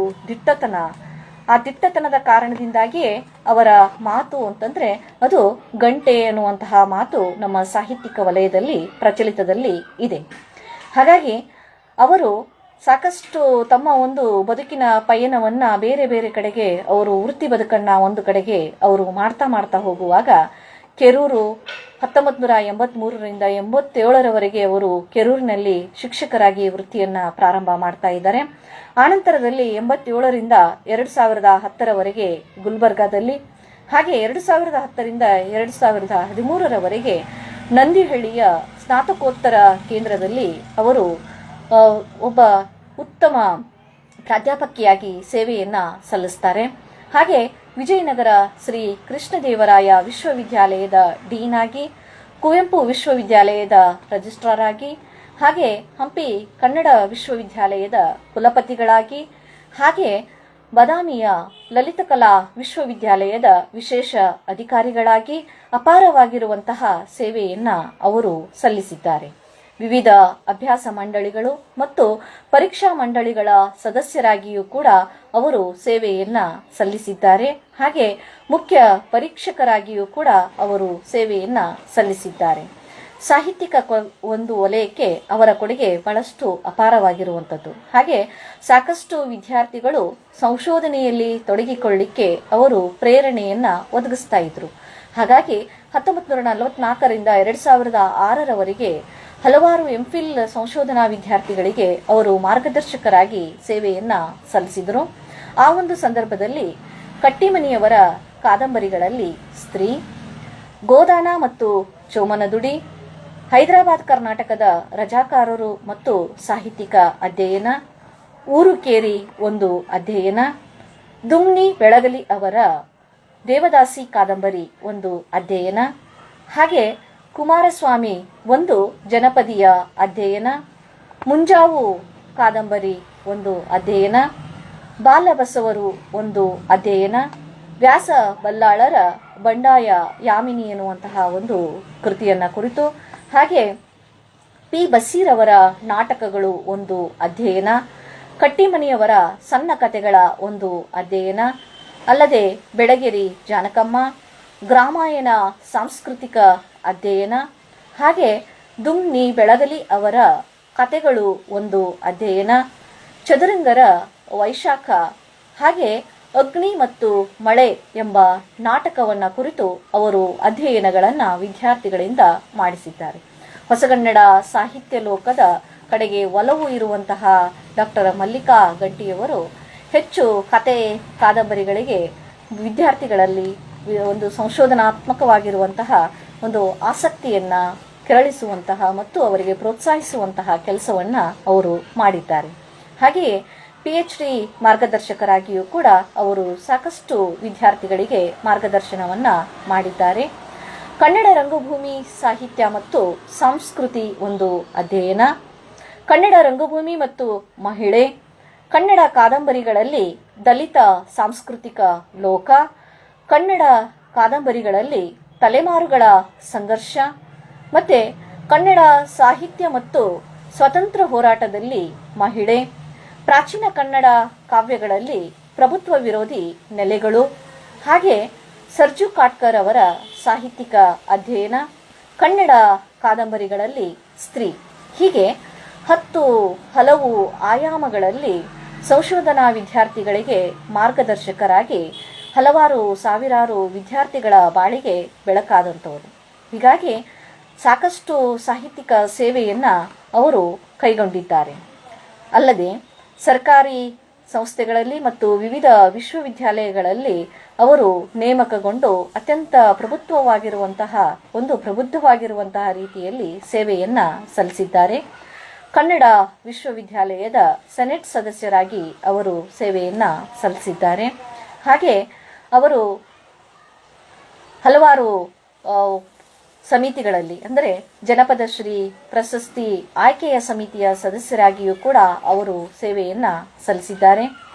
ದಿಟ್ಟತನದ ಕಾರಣದಿಂದಾಗಿಯೇ ಅವರ ಮಾತು ಅಂತಂದ್ರೆ ಅದು ಗಂಟೆ ಅನ್ನುವಂತಹ ಮಾತು ನಮ್ಮ ಸಾಹಿತ್ಯಿಕ ವಲಯದಲ್ಲಿ ಪ್ರಚಲಿತದಲ್ಲಿ ಇದೆ. ಹಾಗಾಗಿ ಅವರು ಸಾಕಷ್ಟು ತಮ್ಮ ಒಂದು ಬದುಕಿನ ಪಯಣವನ್ನ ಬೇರೆ ಬೇರೆ ಕಡೆಗೆ ಅವರು ವೃತ್ತಿ ಬದುಕನ್ನ ಒಂದು ಕಡೆಗೆ ಅವರು ಮಾಡ್ತಾ ಹೋಗುವಾಗ ಕೆರೂರು 1983ರಿಂದ 87ರವರೆಗೆ ಅವರು ಕೆರೂರಿನಲ್ಲಿ ಶಿಕ್ಷಕರಾಗಿ ವೃತ್ತಿಯನ್ನ ಪ್ರಾರಂಭ ಮಾಡ್ತಾ ಇದ್ದಾರೆ. ಆನಂತರದಲ್ಲಿ 87ರಿಂದ 2010ರವರೆಗೆ ಗುಲ್ಬರ್ಗಾದಲ್ಲಿ, ಹಾಗೆ 2010ರಿಂದ 2013ರವರೆಗೆ ನಂದಿಹಳ್ಳಿಯ ಸ್ನಾತಕೋತ್ತರ ಕೇಂದ್ರದಲ್ಲಿ ಅವರು ಒಬ್ಬ ಉತ್ತಮ ಪ್ರಾಧ್ಯಾಪಕಿಯಾಗಿ ಸೇವೆಯನ್ನ ಸಲ್ಲಿಸ್ತಾರೆ. ಹಾಗೆ ವಿಜಯನಗರ ಶ್ರೀ ಕೃಷ್ಣದೇವರಾಯ ವಿಶ್ವವಿದ್ಯಾಲಯದ ಡೀನ್ ಆಗಿ, ಕುವೆಂಪು ವಿಶ್ವವಿದ್ಯಾಲಯದ ರಿಜಿಸ್ಟ್ರಾರ್ ಆಗಿ, ಹಾಗೆ ಹಂಪಿ ಕನ್ನಡ ವಿಶ್ವವಿದ್ಯಾಲಯದ ಕುಲಪತಿಗಳಾಗಿ, ಹಾಗೆ ಬಾದಾಮಿಯ ಲಲಿತಕಲಾ ವಿಶ್ವವಿದ್ಯಾಲಯದ ವಿಶೇಷ ಅಧಿಕಾರಿಗಳಾಗಿ ಅಪಾರವಾಗಿರುವಂತಹ ಸೇವೆಯನ್ನ ಅವರು ಸಲ್ಲಿಸಿದ್ದಾರೆ. ವಿವಿಧ ಅಭ್ಯಾಸ ಮಂಡಳಿಗಳು ಮತ್ತು ಪರೀಕ್ಷಾ ಮಂಡಳಿಗಳ ಸದಸ್ಯರಾಗಿಯೂ ಕೂಡ ಅವರು ಸೇವೆಯನ್ನ ಸಲ್ಲಿಸಿದ್ದಾರೆ. ಹಾಗೆ ಮುಖ್ಯ ಪರೀಕ್ಷಕರಾಗಿಯೂ ಕೂಡ ಅವರು ಸೇವೆಯನ್ನ ಸಲ್ಲಿಸಿದ್ದಾರೆ. ಸಾಹಿತ್ಯಿಕ ಒಂದು ವಲಯಕ್ಕೆ ಅವರ ಕೊಡುಗೆ ಬಹಳಷ್ಟು ಅಪಾರವಾಗಿರುವಂಥದ್ದು. ಹಾಗೆ ಸಾಕಷ್ಟು ವಿದ್ಯಾರ್ಥಿಗಳು ಸಂಶೋಧನೆಯಲ್ಲಿ ತೊಡಗಿಕೊಳ್ಳಿಕ್ಕೆ ಅವರು ಪ್ರೇರಣೆಯನ್ನ ಒದಗಿಸ್ತಾ ಇದ್ರು. ಹಾಗಾಗಿ 1944ರಿಂದ 2006ರವರೆಗೆ ಹಲವಾರು ಎಂಫಿಲ್ ಸಂಶೋಧನಾ ವಿದ್ಯಾರ್ಥಿಗಳಿಗೆ ಅವರು ಮಾರ್ಗದರ್ಶಕರಾಗಿ ಸೇವೆಯನ್ನ ಸಲ್ಲಿಸಿದರು. ಆ ಒಂದು ಸಂದರ್ಭದಲ್ಲಿ ಕಟ್ಟಿಮನಿಯವರ ಕಾದಂಬರಿಗಳಲ್ಲಿ ಸ್ತ್ರೀ, ಗೋದಾನ ಮತ್ತು ಚೋಮನದುಡಿ, ಹೈದರಾಬಾದ್ ಕರ್ನಾಟಕದ ರಜಾಕಾರರು ಮತ್ತು ಸಾಹಿತ್ಯಿಕ ಅಧ್ಯಯನ, ಊರುಕೇರಿ ಒಂದು ಅಧ್ಯಯನ, ದುಮ್ನಿ ಬೆಳಗಲಿ ಅವರ ದೇವದಾಸಿ ಕಾದಂಬರಿ ಒಂದು ಅಧ್ಯಯನ, ಹಾಗೆ ಕುಮಾರಸ್ವಾಮಿ ಒಂದು ಜನಪದಿಯ ಅಧ್ಯಯನ, ಮುಂಜಾವು ಕಾದಂಬರಿ ಒಂದು ಅಧ್ಯಯನ, ಬಾಲಬಸವರು ಒಂದು ಅಧ್ಯಯನ, ವ್ಯಾಸ ಬಲ್ಲಾಳರ ಬಂಡಾಯ ಯಾಮಿನಿ ಎನ್ನುವಂತಹ ಒಂದು ಕೃತಿಯನ್ನ ಕುರಿತು, ಹಾಗೆ ಪಿ ಬಸೀರವರ ನಾಟಕಗಳು ಒಂದು ಅಧ್ಯಯನ, ಕಟ್ಟಿಮನಿಯವರ ಸಣ್ಣ ಕಥೆಗಳ ಒಂದು ಅಧ್ಯಯನ, ಅಲ್ಲದೆ ಬೆಳಗೆರಿ ಜಾನಕಮ್ಮ, ಗ್ರಾಮಾಯಣ ಸಾಂಸ್ಕೃತಿಕ ಅಧ್ಯಯನ, ಹಾಗೆ ದುಮ್ನಿ ಬೆಳಗಲಿ ಅವರ ಕಥೆಗಳು ಒಂದು ಅಧ್ಯಯನ, ಚದುರಂಗರ ವೈಶಾಖ, ಹಾಗೆ ಅಗ್ನಿ ಮತ್ತು ಮಳೆ ಎಂಬ ನಾಟಕವನ್ನ ಕುರಿತು ಅವರು ಅಧ್ಯಯನಗಳನ್ನು ವಿದ್ಯಾರ್ಥಿಗಳಿಂದ ಮಾಡಿಸಿದ್ದಾರೆ. ಹೊಸಗನ್ನಡ ಸಾಹಿತ್ಯ ಲೋಕದ ಕಡೆಗೆ ಒಲವು ಇರುವಂತಹ ಡಾಕ್ಟರ್ ಮಲ್ಲಿಕಾ ಗಂಟಿಯವರು ಹೆಚ್ಚು ಕತೆ ಕಾದಂಬರಿಗಳಿಗೆ ವಿದ್ಯಾರ್ಥಿಗಳಲ್ಲಿ ಒಂದು ಸಂಶೋಧನಾತ್ಮಕವಾಗಿರುವಂತಹ ಒಂದು ಆಸಕ್ತಿಯನ್ನ ಕೆರಳಿಸುವಂತಹ ಮತ್ತು ಅವರಿಗೆ ಪ್ರೋತ್ಸಾಹಿಸುವಂತಹ ಕೆಲಸವನ್ನ ಅವರು ಮಾಡಿದ್ದಾರೆ. ಹಾಗೆಯೇ PhD ಮಾರ್ಗದರ್ಶಕರಾಗಿಯೂ ಕೂಡ ಅವರು ಸಾಕಷ್ಟು ವಿದ್ಯಾರ್ಥಿಗಳಿಗೆ ಮಾರ್ಗದರ್ಶನವನ್ನ ಮಾಡಿದ್ದಾರೆ. ಕನ್ನಡ ರಂಗಭೂಮಿ ಸಾಹಿತ್ಯ ಮತ್ತು ಸಂಸ್ಕೃತಿ ಒಂದು ಅಧ್ಯಯನ, ಕನ್ನಡ ರಂಗಭೂಮಿ ಮತ್ತು ಮಹಿಳೆ, ಕನ್ನಡ ಕಾದಂಬರಿಗಳಲ್ಲಿ ದಲಿತ ಸಾಂಸ್ಕೃತಿಕ ಲೋಕ, ಕನ್ನಡ ಕಾದಂಬರಿಗಳಲ್ಲಿ ತಲೆಮಾರುಗಳ ಸಂಘರ್ಷ, ಮತ್ತೆ ಕನ್ನಡ ಸಾಹಿತ್ಯ ಮತ್ತು ಸ್ವತಂತ್ರ ಹೋರಾಟದಲ್ಲಿ ಮಹಿಳೆ, ಪ್ರಾಚೀನ ಕನ್ನಡ ಕಾವ್ಯಗಳಲ್ಲಿ ಪ್ರಭುತ್ವ ವಿರೋಧಿ ನೆಲೆಗಳು, ಹಾಗೆ ಸರ್ಜು ಕಾಟ್ಕರ್ ಅವರ ಸಾಹಿತ್ಯಿಕ ಅಧ್ಯಯನ, ಕನ್ನಡ ಕಾದಂಬರಿಗಳಲ್ಲಿ ಸ್ತ್ರೀ, ಹೀಗೆ ಹಲವು ಆಯಾಮಗಳಲ್ಲಿ ಸಂಶೋಧನಾ ವಿದ್ಯಾರ್ಥಿಗಳಿಗೆ ಮಾರ್ಗದರ್ಶಕರಾಗಿ ಹಲವಾರು ಸಾವಿರಾರು ವಿದ್ಯಾರ್ಥಿಗಳ ಬಾಳಿಗೆ ಬೆಳಕಾದಂಥವರು. ಹೀಗಾಗಿ ಸಾಕಷ್ಟು ಸಾಹಿತ್ಯಿಕ ಸೇವೆಯನ್ನ ಅವರು ಕೈಗೊಂಡಿದ್ದಾರೆ. ಅಲ್ಲದೆ ಸರ್ಕಾರಿ ಸಂಸ್ಥೆಗಳಲ್ಲಿ ಮತ್ತು ವಿವಿಧ ವಿಶ್ವವಿದ್ಯಾಲಯಗಳಲ್ಲಿ ಅವರು ನೇಮಕಗೊಂಡು ಅತ್ಯಂತ ಪ್ರಬುದ್ಧವಾಗಿರುವಂತಹ ರೀತಿಯಲ್ಲಿ ಸೇವೆಯನ್ನ ಸಲ್ಲಿಸಿದ್ದಾರೆ. ಕನ್ನಡ ವಿಶ್ವವಿದ್ಯಾಲಯದ ಸೆನೆಟ್ ಸದಸ್ಯರಾಗಿ ಅವರು ಸೇವೆಯನ್ನ ಸಲ್ಲಿಸಿದ್ದಾರೆ. ಹಾಗೆ ಅವರು ಹಲವಾರು ಸಮಿತಿಗಳಲ್ಲಿ, ಅಂದರೆ ಜನಪದ ಶ್ರೀ ಪ್ರಶಸ್ತಿ ಆಯ್ಕೆಯ ಸಮಿತಿಯ ಸದಸ್ಯರಾಗಿಯೂ ಕೂಡ ಅವರು ಸೇವೆಯನ್ನ ಸಲ್ಲಿಸಿದ್ದಾರೆ.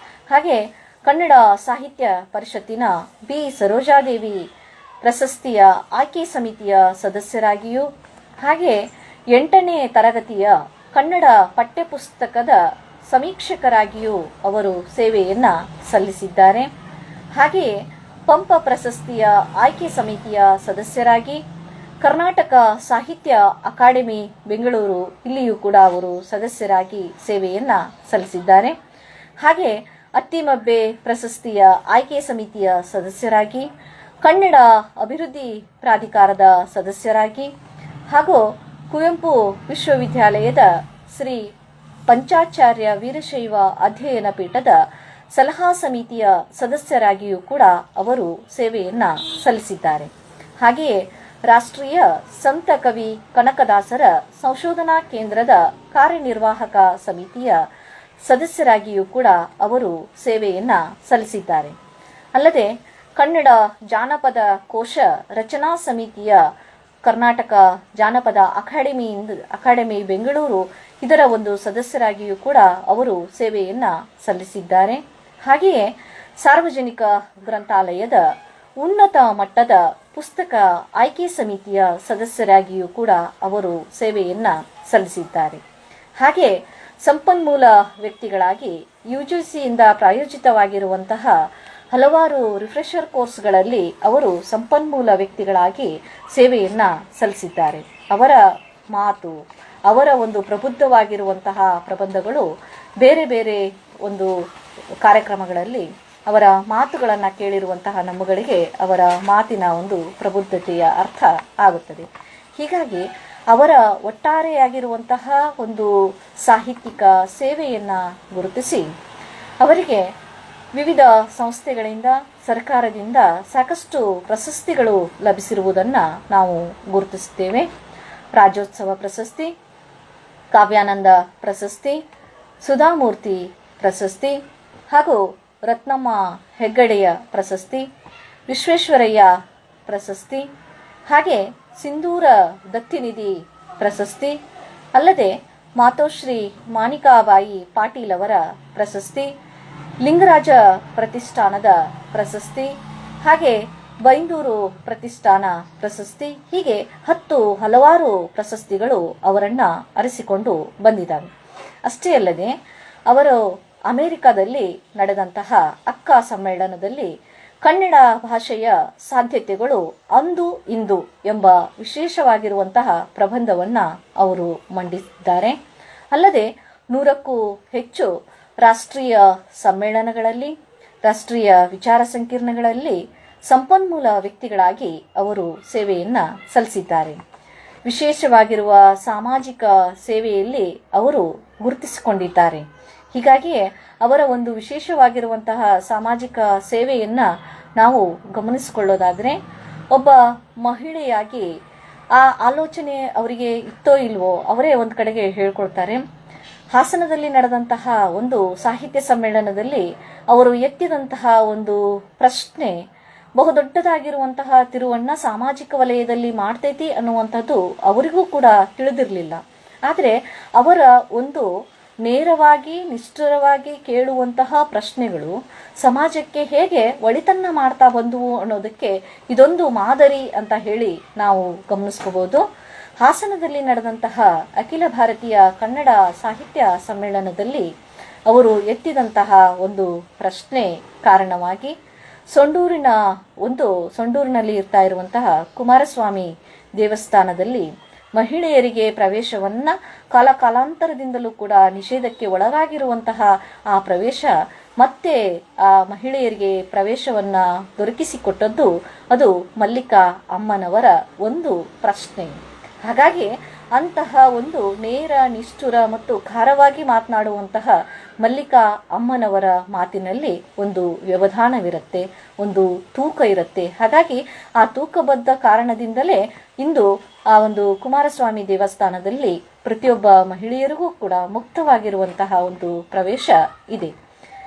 ಹಾಗೆ ಕನ್ನಡ ಸಾಹಿತ್ಯ ಪರಿಷತ್ತಿನ ಬಿ ಸರೋಜಾದೇವಿ ಪ್ರಶಸ್ತಿಯ ಆಯ್ಕೆ ಸಮಿತಿಯ ಸದಸ್ಯರಾಗಿಯೂ, ಹಾಗೆ 8ನೇ ತರಗತಿಯ ಕನ್ನಡ ಪಠ್ಯಪುಸ್ತಕದ ಸಮೀಕ್ಷಕರಾಗಿಯೂ ಅವರು ಸೇವೆಯನ್ನ ಸಲ್ಲಿಸಿದ್ದಾರೆ. ಹಾಗೆಯೇ ಪಂಪ ಪ್ರಶಸ್ತಿಯ ಆಯ್ಕೆ ಸಮಿತಿಯ ಸದಸ್ಯರಾಗಿ ಕರ್ನಾಟಕ ಸಾಹಿತ್ಯ ಅಕಾಡೆಮಿ ಬೆಂಗಳೂರು ಇಲ್ಲಿಯೂ ಕೂಡ ಅವರು ಸದಸ್ಯರಾಗಿ ಸೇವೆಯನ್ನ ಸಲ್ಲಿಸಿದ್ದಾರೆ. ಹಾಗೆ ಅತ್ತಿಮಬ್ಬೆ ಪ್ರಶಸ್ತಿಯ ಆಯ್ಕೆ ಸಮಿತಿಯ ಸದಸ್ಯರಾಗಿ, ಕನ್ನಡ ಅಭಿವೃದ್ಧಿ ಪ್ರಾಧಿಕಾರದ ಸದಸ್ಯರಾಗಿ, ಹಾಗೂ ಕುವೆಂಪು ವಿಶ್ವವಿದ್ಯಾಲಯದ ಶ್ರೀ ಪಂಚಾಚಾರ್ಯ ವೀರಶೈವ ಅಧ್ಯಯನ ಪೀಠದ ಸಲಹಾ ಸಮಿತಿಯ ಸದಸ್ಯರಾಗಿಯೂ ಕೂಡ ಅವರು ಸೇವೆಯನ್ನ ಸಲ್ಲಿಸಿದ್ದಾರೆ. ಹಾಗೆಯೇ ರಾಷ್ಟ್ರೀಯ ಸಂತ ಕವಿ ಕನಕದಾಸರ ಸಂಶೋಧನಾ ಕೇಂದ್ರದ ಕಾರ್ಯನಿರ್ವಾಹಕ ಸಮಿತಿಯ ಸದಸ್ಯರಾಗಿಯೂ ಕೂಡ ಅವರು ಸೇವೆಯನ್ನ ಸಲ್ಲಿಸಿದ್ದಾರೆ. ಅಲ್ಲದೆ ಕನ್ನಡ ಜಾನಪದ ಕೋಶ ರಚನಾ ಸಮಿತಿಯ ಕರ್ನಾಟಕ ಜಾನಪದ ಅಕಾಡೆಮಿ ಬೆಂಗಳೂರು ಇದರ ಒಂದು ಸದಸ್ಯರಾಗಿಯೂ ಕೂಡ ಅವರು ಸೇವೆಯನ್ನು ಸಲ್ಲಿಸಿದ್ದಾರೆ. ಹಾಗೆಯೇ ಸಾರ್ವಜನಿಕ ಗ್ರಂಥಾಲಯದ ಉನ್ನತ ಮಟ್ಟದ ಪುಸ್ತಕ ಆಯ್ಕೆ ಸಮಿತಿಯ ಸದಸ್ಯರಾಗಿಯೂ ಕೂಡ ಅವರು ಸೇವೆಯನ್ನು ಸಲ್ಲಿಸಿದ್ದಾರೆ. ಹಾಗೆ ಸಂಪನ್ಮೂಲ ವ್ಯಕ್ತಿಗಳಾಗಿ ಯುಜಿಸಿಯಿಂದ ಪ್ರಾಯೋಜಿತವಾಗಿರುವಂತಹ ಹಲವಾರು ರಿಫ್ರೆಷರ್ ಕೋರ್ಸ್ಗಳಲ್ಲಿ ಅವರು ಸಂಪನ್ಮೂಲ ವ್ಯಕ್ತಿಗಳಾಗಿ ಸೇವೆಯನ್ನು ಸಲ್ಲಿಸಿದ್ದಾರೆ. ಅವರ ಮಾತು, ಅವರ ಒಂದು ಪ್ರಬುದ್ಧವಾಗಿರುವಂತಹ ಪ್ರಬಂಧಗಳು ಬೇರೆ ಬೇರೆ ಒಂದು ಕಾರ್ಯಕ್ರಮಗಳಲ್ಲಿ ಅವರ ಮಾತುಗಳನ್ನು ಕೇಳಿರುವಂತಹ ನಮ್ಮಗಳಿಗೆ ಅವರ ಮಾತಿನ ಒಂದು ಪ್ರಬುದ್ಧತೆಯ ಅರ್ಥ ಆಗುತ್ತದೆ. ಹೀಗಾಗಿ ಅವರ ಒಟ್ಟಾರೆಯಾಗಿರುವಂತಹ ಒಂದು ಸಾಹಿತ್ಯಿಕ ಸೇವೆಯನ್ನು ಗುರುತಿಸಿ ಅವರಿಗೆ ವಿವಿಧ ಸಂಸ್ಥೆಗಳಿಂದ, ಸರ್ಕಾರದಿಂದ ಸಾಕಷ್ಟು ಪ್ರಶಸ್ತಿಗಳು ಲಭಿಸಿರುವುದನ್ನು ನಾವು ಗುರುತಿಸುತ್ತೇವೆ. ರಾಜ್ಯೋತ್ಸವ ಪ್ರಶಸ್ತಿ, ಕಾವ್ಯಾನಂದ ಪ್ರಶಸ್ತಿ, ಸುಧಾಮೂರ್ತಿ ಪ್ರಶಸ್ತಿ ಹಾಗೂ ರತ್ನಮ್ಮ ಹೆಗ್ಗಡೆಯ ಪ್ರಶಸ್ತಿ, ವಿಶ್ವೇಶ್ವರಯ್ಯ ಪ್ರಶಸ್ತಿ, ಹಾಗೆ ಸಿಂಧೂರ ದತ್ತಿನಿಧಿ ಪ್ರಶಸ್ತಿ, ಅಲ್ಲದೆ ಮಾತೋಶ್ರೀ ಮಾಣಿಕಾಬಾಯಿ ಪಾಟೀಲ್ ಅವರ ಪ್ರಶಸ್ತಿ, ಲಿಂಗರಾಜ ಪ್ರತಿಷ್ಠಾನದ ಪ್ರಶಸ್ತಿ, ಹಾಗೆ ಬೈಂದೂರು ಪ್ರತಿಷ್ಠಾನ ಪ್ರಶಸ್ತಿ, ಹೀಗೆ ಹಲವಾರು ಪ್ರಶಸ್ತಿಗಳು ಅವರನ್ನು ಅರಸಿಕೊಂಡು ಬಂದಿದ್ದಾವೆ. ಅಷ್ಟೇ ಅಲ್ಲದೆ ಅವರು ಅಮೆರಿಕದಲ್ಲಿ ನಡೆದಂತಹ ಅಕ್ಕಾ ಸಮ್ಮೇಳನದಲ್ಲಿ ಕನ್ನಡ ಭಾಷೆಯ ಸಾಧ್ಯತೆಗಳು ಅಂದು ಇಂದು ಎಂಬ ವಿಶೇಷವಾಗಿರುವಂತಹ ಪ್ರಬಂಧವನ್ನು ಅವರು ಮಂಡಿಸಿದ್ದಾರೆ. ಅಲ್ಲದೆ 100ಕ್ಕೂ ಹೆಚ್ಚು ರಾಷ್ಟ್ರೀಯ ಸಮ್ಮೇಳನಗಳಲ್ಲಿ, ರಾಷ್ಟ್ರೀಯ ವಿಚಾರ ಸಂಕಿರಣಗಳಲ್ಲಿ ಸಂಪನ್ಮೂಲ ವ್ಯಕ್ತಿಗಳಾಗಿ ಅವರು ಸೇವೆಯನ್ನು ಸಲ್ಲಿಸಿದ್ದಾರೆ. ವಿಶೇಷವಾಗಿರುವ ಸಾಮಾಜಿಕ ಸೇವೆಯಲ್ಲಿ ಅವರು ಗುರುತಿಸಿಕೊಂಡಿದ್ದಾರೆ. ಹೀಗಾಗಿಯೇ ಅವರ ಒಂದು ವಿಶೇಷವಾಗಿರುವಂತಹ ಸಾಮಾಜಿಕ ಸೇವೆಯನ್ನು ನಾವು ಗಮನಿಸಿಕೊಳ್ಳೋದಾದರೆ, ಒಬ್ಬ ಮಹಿಳೆಯಾಗಿ ಆ ಆಲೋಚನೆ ಅವರಿಗೆ ಇತ್ತೋ ಇಲ್ವೋ ಅವರೇ ಒಂದು ಕಡೆಗೆ ಹೇಳ್ಕೊಳ್ತಾರೆ. ಹಾಸನದಲ್ಲಿ ನಡೆದಂತಹ ಒಂದು ಸಾಹಿತ್ಯ ಸಮ್ಮೇಳನದಲ್ಲಿ ಅವರು ಎತ್ತಿದಂತಹ ಒಂದು ಪ್ರಶ್ನೆ ಬಹುದೊಡ್ಡದಾಗಿರುವಂತಹ ತಿರುವನ್ನ ಸಾಮಾಜಿಕ ವಲಯದಲ್ಲಿ ಮಾಡ್ತೈತಿ ಅನ್ನುವಂಥದ್ದು ಅವರಿಗೂ ಕೂಡ ತಿಳಿದಿರಲಿಲ್ಲ. ಆದರೆ ಅವರ ಒಂದು ನೇರವಾಗಿ ನಿಷ್ಠುರವಾಗಿ ಕೇಳುವಂತಹ ಪ್ರಶ್ನೆಗಳು ಸಮಾಜಕ್ಕೆ ಹೇಗೆ ಒಳಿತನ್ನ ಮಾಡ್ತಾ ಬಂದುವು ಅನ್ನೋದಕ್ಕೆ ಇದೊಂದು ಮಾದರಿ ಅಂತ ಹೇಳಿ ನಾವು ಗಮನಿಸ್ಕೋಬಹುದು. ಹಾಸನದಲ್ಲಿ ನಡೆದಂತಹ ಅಖಿಲ ಭಾರತೀಯ ಕನ್ನಡ ಸಾಹಿತ್ಯ ಸಮ್ಮೇಳನದಲ್ಲಿ ಅವರು ಎತ್ತಿದಂತಹ ಒಂದು ಪ್ರಶ್ನೆ ಕಾರಣವಾಗಿ ಸೊಂಡೂರಿನಲ್ಲಿ ಇರ್ತಾ ಇರುವಂತಹ ಕುಮಾರಸ್ವಾಮಿ ದೇವಸ್ಥಾನದಲ್ಲಿ ಮಹಿಳೆಯರಿಗೆ ಪ್ರವೇಶವನ್ನ ಕಾಲಾಂತರದಿಂದಲೂ ಕೂಡ ನಿಷೇಧಕ್ಕೆ ಒಳಗಾಗಿರುವಂತಹ ಆ ಪ್ರವೇಶ ಮತ್ತೆ ಆ ಮಹಿಳೆಯರಿಗೆ ಪ್ರವೇಶವನ್ನ ದೊರಕಿಸಿಕೊಟ್ಟದ್ದು ಅದು ಮಲ್ಲಿಕಾ ಅಮ್ಮನವರ ಒಂದು ಪ್ರಶ್ನೆ. ಹಾಗಾಗಿ ಅಂತಹ ಒಂದು ನೇರ, ನಿಷ್ಠುರ ಮತ್ತು ಖಾರವಾಗಿ ಮಾತನಾಡುವಂತಹ ಮಲ್ಲಿಕಾ ಅಮ್ಮನವರ ಮಾತಿನಲ್ಲಿ ಒಂದು ವ್ಯವಧಾನವಿರುತ್ತೆ, ಒಂದು ತೂಕ ಇರುತ್ತೆ. ಹಾಗಾಗಿ ಆ ತೂಕಬದ್ಧ ಕಾರಣದಿಂದಲೇ ಇಂದು ಆ ಒಂದು ಕುಮಾರಸ್ವಾಮಿ ದೇವಸ್ಥಾನದಲ್ಲಿ ಪ್ರತಿಯೊಬ್ಬ ಮಹಿಳೆಯರಿಗೂ ಕೂಡ ಮುಕ್ತವಾಗಿರುವಂತಹ ಒಂದು ಪ್ರವೇಶ ಇದೆ.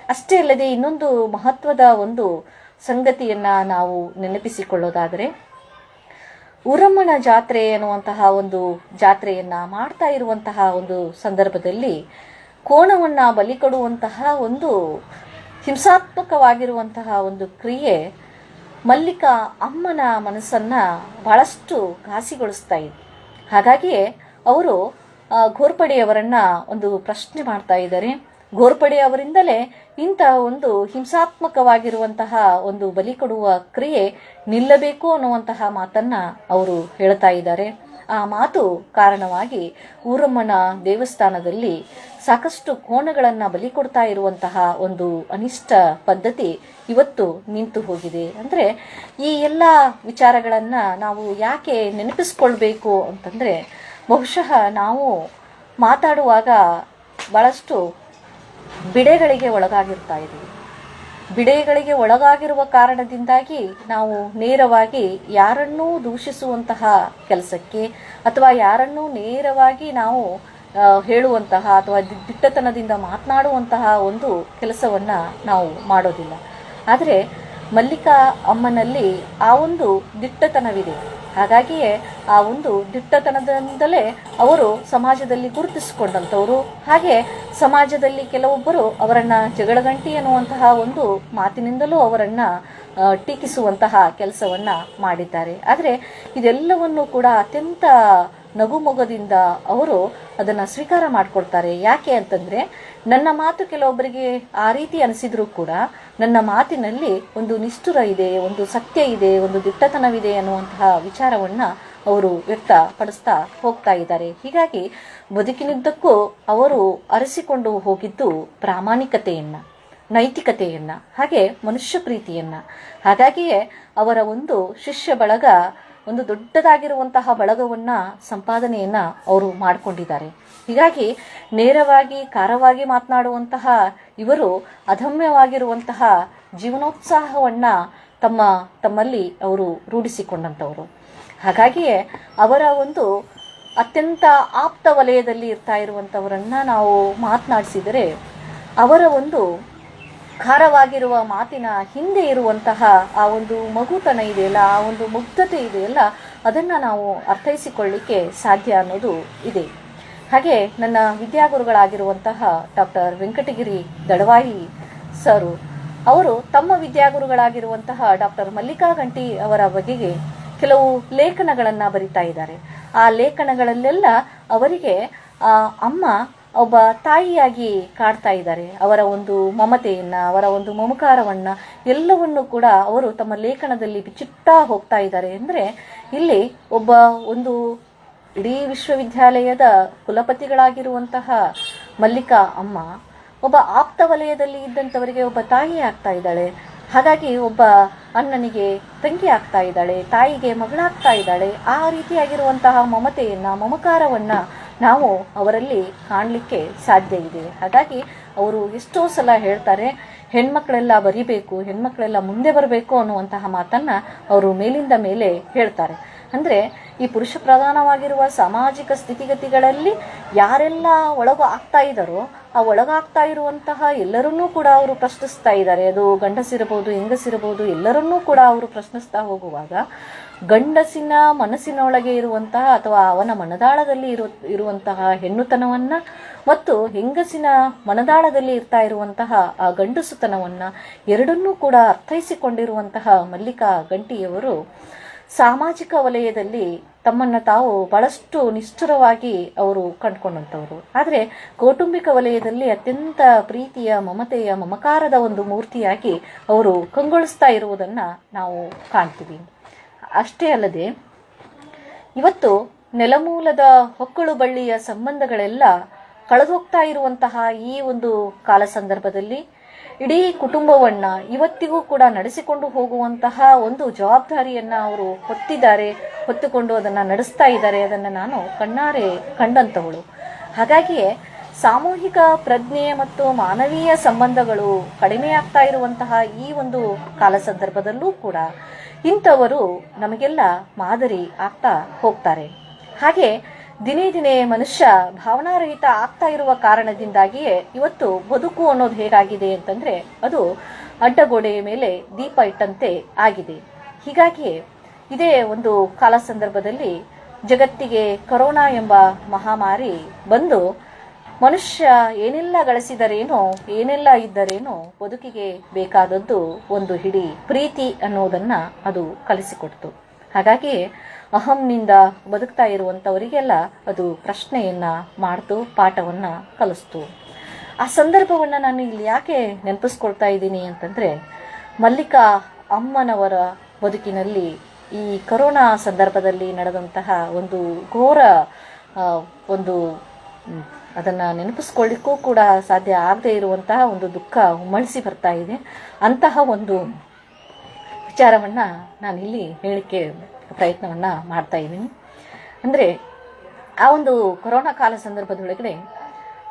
ಅಷ್ಟೇ ಅಲ್ಲದೆ ಇನ್ನೊಂದು ಮಹತ್ವದ ಒಂದು ಸಂಗತಿಯನ್ನ ನಾವು ನೆನಪಿಸಿಕೊಳ್ಳೋದಾದರೆ, ಊರಮ್ಮನ ಜಾತ್ರೆ ಅನ್ನುವಂತಹ ಒಂದು ಜಾತ್ರೆಯನ್ನ ಮಾಡ್ತಾ ಇರುವಂತಹ ಒಂದು ಸಂದರ್ಭದಲ್ಲಿ ಕೋಣವನ್ನ ಬಲಿ ಕೊಡುವಂತಹ ಒಂದು ಹಿಂಸಾತ್ಮಕವಾಗಿರುವಂತಹ ಒಂದು ಕ್ರಿಯೆ ಮಲ್ಲಿಕಾ ಅಮ್ಮನ ಮನಸ್ಸನ್ನ ಬಹಳಷ್ಟು ಘಾಸಿಗೊಳಿಸ್ತಾ ಇದೆ. ಹಾಗಾಗಿಯೇ ಅವರು ಘೋರ್ಪಡೆಯವರನ್ನ ಒಂದು ಪ್ರಶ್ನೆ ಮಾಡ್ತಾ ಇದ್ದಾರೆ. ಘೋರ್ಪಡೆ ಅವರಿಂದಲೇ ಇಂಥ ಒಂದು ಹಿಂಸಾತ್ಮಕವಾಗಿರುವಂತಹ ಒಂದು ಬಲಿ ಕೊಡುವ ಕ್ರಿಯೆ ನಿಲ್ಲಬೇಕು ಅನ್ನುವಂತಹ ಮಾತನ್ನ ಅವರು ಹೇಳ್ತಾ ಇದ್ದಾರೆ. ಆ ಮಾತು ಕಾರಣವಾಗಿ ಊರಮ್ಮನ ದೇವಸ್ಥಾನದಲ್ಲಿ ಸಾಕಷ್ಟು ಕೋಣಗಳನ್ನ ಬಲಿ ಕೊಡ್ತಾ ಇರುವಂತಹ ಒಂದು ಅನಿಷ್ಟ ಪದ್ಧತಿ ಇವತ್ತು ನಿಂತು ಹೋಗಿದೆ. ಅಂದ್ರೆ ಈ ಎಲ್ಲ ವಿಚಾರಗಳನ್ನ ನಾವು ಯಾಕೆ ನೆನಪಿಸ್ಕೊಳ್ಬೇಕು ಅಂತಂದ್ರೆ, ಬಹುಶಃ ನಾವು ಮಾತಾಡುವಾಗ ಬಹಳಷ್ಟು ಬಿಡೆಗಳಿಗೆ ಒಳಗಾಗಿರ್ತಾ ಇದ್ದೀವಿ. ಬಿಡೆಗಳಿಗೆ ಒಳಗಾಗಿರುವ ಕಾರಣದಿಂದಾಗಿ ನಾವು ನೇರವಾಗಿ ಯಾರನ್ನೂ ದೂಷಿಸುವಂತಹ ಕೆಲಸಕ್ಕೆ ಅಥವಾ ಯಾರನ್ನೂ ನೇರವಾಗಿ ನಾವು ಹೇಳುವಂತಹ ಅಥವಾ ದಿಟ್ಟತನದಿಂದ ಮಾತನಾಡುವಂತಹ ಒಂದು ಕೆಲಸವನ್ನ ನಾವು ಮಾಡೋದಿಲ್ಲ. ಆದರೆ ಮಲ್ಲಿಕಾ ಅಮ್ಮನಲ್ಲಿ ಆ ಒಂದು ದಿಟ್ಟತನವಿದೆ. ಹಾಗಾಗಿಯೇ ಆ ಒಂದು ದಿಟ್ಟತನದಿಂದಲೇ ಅವರು ಸಮಾಜದಲ್ಲಿ ಗುರುತಿಸಿಕೊಂಡಂಥವರು. ಹಾಗೆ ಸಮಾಜದಲ್ಲಿ ಕೆಲವೊಬ್ಬರು ಅವರನ್ನು ಜಗಳಗಂಟಿ ಅನ್ನುವಂತಹ ಒಂದು ಮಾತಿನಿಂದಲೂ ಅವರನ್ನು ಟೀಕಿಸುವಂತಹ ಕೆಲಸವನ್ನು ಮಾಡಿದ್ದಾರೆ. ಆದರೆ ಇದೆಲ್ಲವನ್ನು ಕೂಡ ಅತ್ಯಂತ ನಗುಮೊಗದಿಂದ ಅವರು ಅದನ್ನು ಸ್ವೀಕಾರ ಮಾಡಿಕೊಡ್ತಾರೆ. ಯಾಕೆ ಅಂತಂದರೆ, ನನ್ನ ಮಾತು ಕೆಲವೊಬ್ಬರಿಗೆ ಆ ರೀತಿ ಅನಿಸಿದರೂ ಕೂಡ ನನ್ನ ಮಾತಿನಲ್ಲಿ ಒಂದು ನಿಷ್ಠುರ ಇದೆ, ಒಂದು ಸತ್ಯ ಇದೆ, ಒಂದು ದಿಟ್ಟತನವಿದೆ ಅನ್ನುವಂತಹ ವಿಚಾರವನ್ನು ಅವರು ವ್ಯಕ್ತಪಡಿಸ್ತಾ ಹೋಗ್ತಾ ಇದ್ದಾರೆ. ಹೀಗಾಗಿ ಬದುಕಿನುದ್ದಕ್ಕೂ ಅವರು ಅರಸಿಕೊಂಡು ಹೋಗಿದ್ದು ಪ್ರಾಮಾಣಿಕತೆಯನ್ನು, ನೈತಿಕತೆಯನ್ನು, ಹಾಗೆ ಮನುಷ್ಯ ಪ್ರೀತಿಯನ್ನು. ಹಾಗಾಗಿಯೇ ಅವರ ಒಂದು ಶಿಷ್ಯ ಬಳಗ ಒಂದು ದೊಡ್ಡದಾಗಿರುವಂತಹ ಬಳಗವನ್ನು ಸಂಪಾದನೆಯನ್ನು ಅವರು ಮಾಡಿಕೊಂಡಿದ್ದಾರೆ. ಹೀಗಾಗಿ ನೇರವಾಗಿ ಖಾರವಾಗಿ ಮಾತನಾಡುವಂತಹ ಇವರು ಅದಮ್ಯವಾಗಿರುವಂತಹ ಜೀವನೋತ್ಸಾಹವನ್ನು ತಮ್ಮಲ್ಲಿ ಅವರು ರೂಢಿಸಿಕೊಂಡಂಥವರು. ಹಾಗಾಗಿಯೇ ಅವರ ಒಂದು ಅತ್ಯಂತ ಆಪ್ತ ವಲಯದಲ್ಲಿ ಇರ್ತಾ ಇರುವಂಥವರನ್ನು ನಾವು ಮಾತನಾಡಿಸಿದರೆ ಅವರ ಒಂದು ಖಾರವಾಗಿರುವ ಮಾತಿನ ಹಿಂದೆ ಇರುವಂತಹ ಆ ಒಂದು ಮಗುತನ ಇದೆಯಲ್ಲ, ಆ ಒಂದು ಮುಗ್ಧತೆ ಇದೆಯಲ್ಲ, ಅದನ್ನು ನಾವು ಅರ್ಥೈಸಿಕೊಳ್ಳಿಕ್ಕೆ ಸಾಧ್ಯ ಅನ್ನೋದು ಇದೆ. ಹಾಗೆ ನನ್ನ ವಿದ್ಯಾಗುರುಗಳಾಗಿರುವಂತಹ ಡಾಕ್ಟರ್ ವೆಂಕಟಗಿರಿ ದಳವಾಯಿ ಸರು ಅವರು ತಮ್ಮ ವಿದ್ಯಾಗುರುಗಳಾಗಿರುವಂತಹ ಡಾಕ್ಟರ್ ಮಲ್ಲಿಕಾ ಗಂಟಿ ಅವರ ಬಗೆಗೆ ಕೆಲವು ಲೇಖನಗಳನ್ನು ಬರಿತಾ ಇದ್ದಾರೆ. ಆ ಲೇಖನಗಳಲ್ಲೆಲ್ಲ ಅವರಿಗೆ ಅಮ್ಮ ಒಬ್ಬ ತಾಯಿಯಾಗಿ ಕಾಡ್ತಾ ಇದ್ದಾರೆ. ಅವರ ಒಂದು ಮಮತೆಯನ್ನು, ಅವರ ಒಂದು ಮಮಕಾರವನ್ನು ಎಲ್ಲವನ್ನು ಕೂಡ ಅವರು ತಮ್ಮ ಲೇಖನದಲ್ಲಿ ಬಿಚ್ಚುತ್ತಾ ಹೋಗ್ತಾ ಇದ್ದಾರೆ. ಅಂದರೆ ಇಲ್ಲಿ ಒಂದು ಇಡೀ ವಿಶ್ವವಿದ್ಯಾಲಯದ ಕುಲಪತಿಗಳಾಗಿರುವಂತಹ ಮಲ್ಲಿಕಾ ಅಮ್ಮ ಒಬ್ಬ ಆಪ್ತ ವಲಯದಲ್ಲಿ ಇದ್ದಂಥವರಿಗೆ ಒಬ್ಬ ತಾಯಿ ಆಗ್ತಾ ಇದ್ದಾಳೆ. ಹಾಗಾಗಿ ಒಬ್ಬ ಅಣ್ಣನಿಗೆ ತಂಗಿ ಆಗ್ತಾ ಇದ್ದಾಳೆ, ತಾಯಿಗೆ ಮಗಳಾಗ್ತಾ ಇದ್ದಾಳೆ. ಆ ರೀತಿಯಾಗಿರುವಂತಹ ಮಮತೆಯನ್ನು, ಮಮಕಾರವನ್ನು ನಾವು ಅವರಲ್ಲಿ ಕಾಣಲಿಕ್ಕೆ ಸಾಧ್ಯ ಇದೆ. ಹಾಗಾಗಿ ಅವರು ಎಷ್ಟೋ ಸಲ ಹೇಳ್ತಾರೆ, ಹೆಣ್ಮಕ್ಳೆಲ್ಲ ಬರಿಬೇಕು, ಹೆಣ್ಮಕ್ಳೆಲ್ಲ ಮುಂದೆ ಬರಬೇಕು ಅನ್ನುವಂತಹ ಮಾತನ್ನು ಅವರು ಮೇಲಿಂದ ಮೇಲೆ ಹೇಳ್ತಾರೆ. ಅಂದರೆ ಈ ಪುರುಷ ಪ್ರಧಾನವಾಗಿರುವ ಸಾಮಾಜಿಕ ಸ್ಥಿತಿಗತಿಗಳಲ್ಲಿ ಯಾರೆಲ್ಲ ಒಳಗು ಆಗ್ತಾ ಇದ್ದಾರೋ ಆ ಒಳಗಾಗ್ತಾ ಇರುವಂತಹ ಎಲ್ಲರನ್ನೂ ಕೂಡ ಅವರು ಪ್ರಶ್ನಿಸ್ತಾ ಇದ್ದಾರೆ. ಅದು ಗಂಡಸಿರಬಹುದು, ಹೆಂಗಸಿರಬಹುದು, ಎಲ್ಲರನ್ನೂ ಕೂಡ ಅವರು ಪ್ರಶ್ನಿಸ್ತಾ ಹೋಗುವಾಗ ಗಂಡಸಿನ ಮನಸ್ಸಿನೊಳಗೆ ಇರುವಂತಹ ಅಥವಾ ಅವನ ಮನದಾಳದಲ್ಲಿ ಇರುವಂತಹ ಹೆಣ್ಣುತನವನ್ನು ಮತ್ತು ಹೆಂಗಸಿನ ಮನದಾಳದಲ್ಲಿ ಇರ್ತಾ ಇರುವಂತಹ ಆ ಗಂಡಸುತನವನ್ನು ಎರಡನ್ನೂ ಕೂಡ ಅರ್ಥೈಸಿಕೊಂಡಿರುವಂತಹ ಮಲ್ಲಿಕಾ ಗಂಟಿಯವರು ಸಾಮಾಜಿಕ ವಲಯದಲ್ಲಿ ತಮ್ಮನ್ನು ತಾವು ಬಹಳಷ್ಟು ನಿಷ್ಠುರವಾಗಿ ಅವರು ಕಂಡುಕೊಂಡಂಥವರು. ಆದರೆ ಕೌಟುಂಬಿಕ ವಲಯದಲ್ಲಿ ಅತ್ಯಂತ ಪ್ರೀತಿಯ, ಮಮತೆಯ, ಮಮಕಾರದ ಒಂದು ಮೂರ್ತಿಯಾಗಿ ಅವರು ಕಂಗೊಳಿಸ್ತಾ ಇರುವುದನ್ನು ನಾವು ಕಾಣ್ತೀವಿ. ಅಷ್ಟೇ ಅಲ್ಲದೆ ಇವತ್ತು ನೆಲಮೂಲದ ಹೊಕ್ಕಳು ಬಳ್ಳಿಯ ಸಂಬಂಧಗಳೆಲ್ಲ ಕಳೆದೋಗ್ತಾ ಇರುವಂತಹ ಈ ಒಂದು ಕಾಲ ಸಂದರ್ಭದಲ್ಲಿ ಇಡೀ ಕುಟುಂಬವನ್ನು ಇವತ್ತಿಗೂ ಕೂಡ ನಡೆಸಿಕೊಂಡು ಹೋಗುವಂತಹ ಒಂದು ಜವಾಬ್ದಾರಿಯನ್ನು ಅವರು ಹೊತ್ತುಕೊಂಡು ಅದನ್ನು ನಡೆಸ್ತಾ ಇದ್ದಾರೆ. ಅದನ್ನು ನಾನು ಕಣ್ಣಾರೆ ಕಂಡಂಥವಳು. ಹಾಗಾಗಿಯೇ ಸಾಮೂಹಿಕ ಪ್ರಜ್ಞೆ ಮತ್ತು ಮಾನವೀಯ ಸಂಬಂಧಗಳು ಕಡಿಮೆಯಾಗ್ತಾ ಇರುವಂತಹ ಈ ಒಂದು ಕಾಲ ಸಂದರ್ಭದಲ್ಲೂ ಕೂಡ ಇಂಥವರು ನಮಗೆಲ್ಲ ಮಾದರಿ ಆಗ್ತಾ ಹೋಗ್ತಾರೆ. ಹಾಗೆ ದಿನೇ ದಿನೇ ಮನುಷ್ಯ ಭಾವನಾರಹಿತ ಆಗ್ತಾ ಇರುವ ಕಾರಣದಿಂದಾಗಿಯೇ ಇವತ್ತು ಬದುಕು ಅನ್ನೋದು ಹೇಗಾಗಿದೆ ಅಂತಂದರೆ ಅದು ಅಡ್ಡಗೋಡೆಯ ಮೇಲೆ ದೀಪ ಇಟ್ಟಂತೆ ಆಗಿದೆ. ಹೀಗಾಗಿಯೇ ಇದೇ ಒಂದು ಕಾಲ ಸಂದರ್ಭದಲ್ಲಿ ಜಗತ್ತಿಗೆ ಕೊರೋನಾ ಎಂಬ ಮಹಾಮಾರಿ ಬಂದು ಮನುಷ್ಯ ಏನೆಲ್ಲ ಗಳಿಸಿದರೇನೋ, ಏನೆಲ್ಲ ಇದ್ದರೇನೋ ಬದುಕಿಗೆ ಬೇಕಾದದ್ದು ಒಂದು ಹಿಡಿ ಪ್ರೀತಿ ಅನ್ನೋದನ್ನು ಅದು ಕಲಿಸಿಕೊಡ್ತು. ಹಾಗಾಗಿ ಅಹಂನಿಂದ ಬದುಕ್ತಾ ಇರುವಂಥವರಿಗೆಲ್ಲ ಅದು ಪ್ರಶ್ನೆಯನ್ನು ಮಾಡ್ತು, ಪಾಠವನ್ನು ಕಲಿಸ್ತು. ಆ ಸಂದರ್ಭವನ್ನು ನಾನು ಇಲ್ಲಿ ಯಾಕೆ ನೆನಪಿಸ್ಕೊಳ್ತಾ ಇದ್ದೀನಿ ಅಂತಂದರೆ, ಮಲ್ಲಿಕಾ ಅಮ್ಮನವರ ಬದುಕಿನಲ್ಲಿ ಈ ಕೊರೋನಾ ಸಂದರ್ಭದಲ್ಲಿ ನಡೆದಂತಹ ಒಂದು ಘೋರ ಒಂದು ಅದನ್ನು ನೆನಪಿಸ್ಕೊಳ್ಳಿಕ್ಕೂ ಕೂಡ ಸಾಧ್ಯ ಆಗದೆ ಇರುವಂತಹ ಒಂದು ದುಃಖ ಉಮ್ಮಳಿಸಿ ಬರ್ತಾ ಇದೆ. ಅಂತಹ ಒಂದು ವಿಚಾರವನ್ನು ನಾನಿಲ್ಲಿ ಹೇಳಲಿಕ್ಕೆ ಪ್ರಯತ್ನವನ್ನು ಮಾಡ್ತಾ ಇದ್ದೀನಿ. ಅಂದರೆ ಆ ಒಂದು ಕೊರೋನಾ ಕಾಲ ಸಂದರ್ಭದೊಳಗಡೆ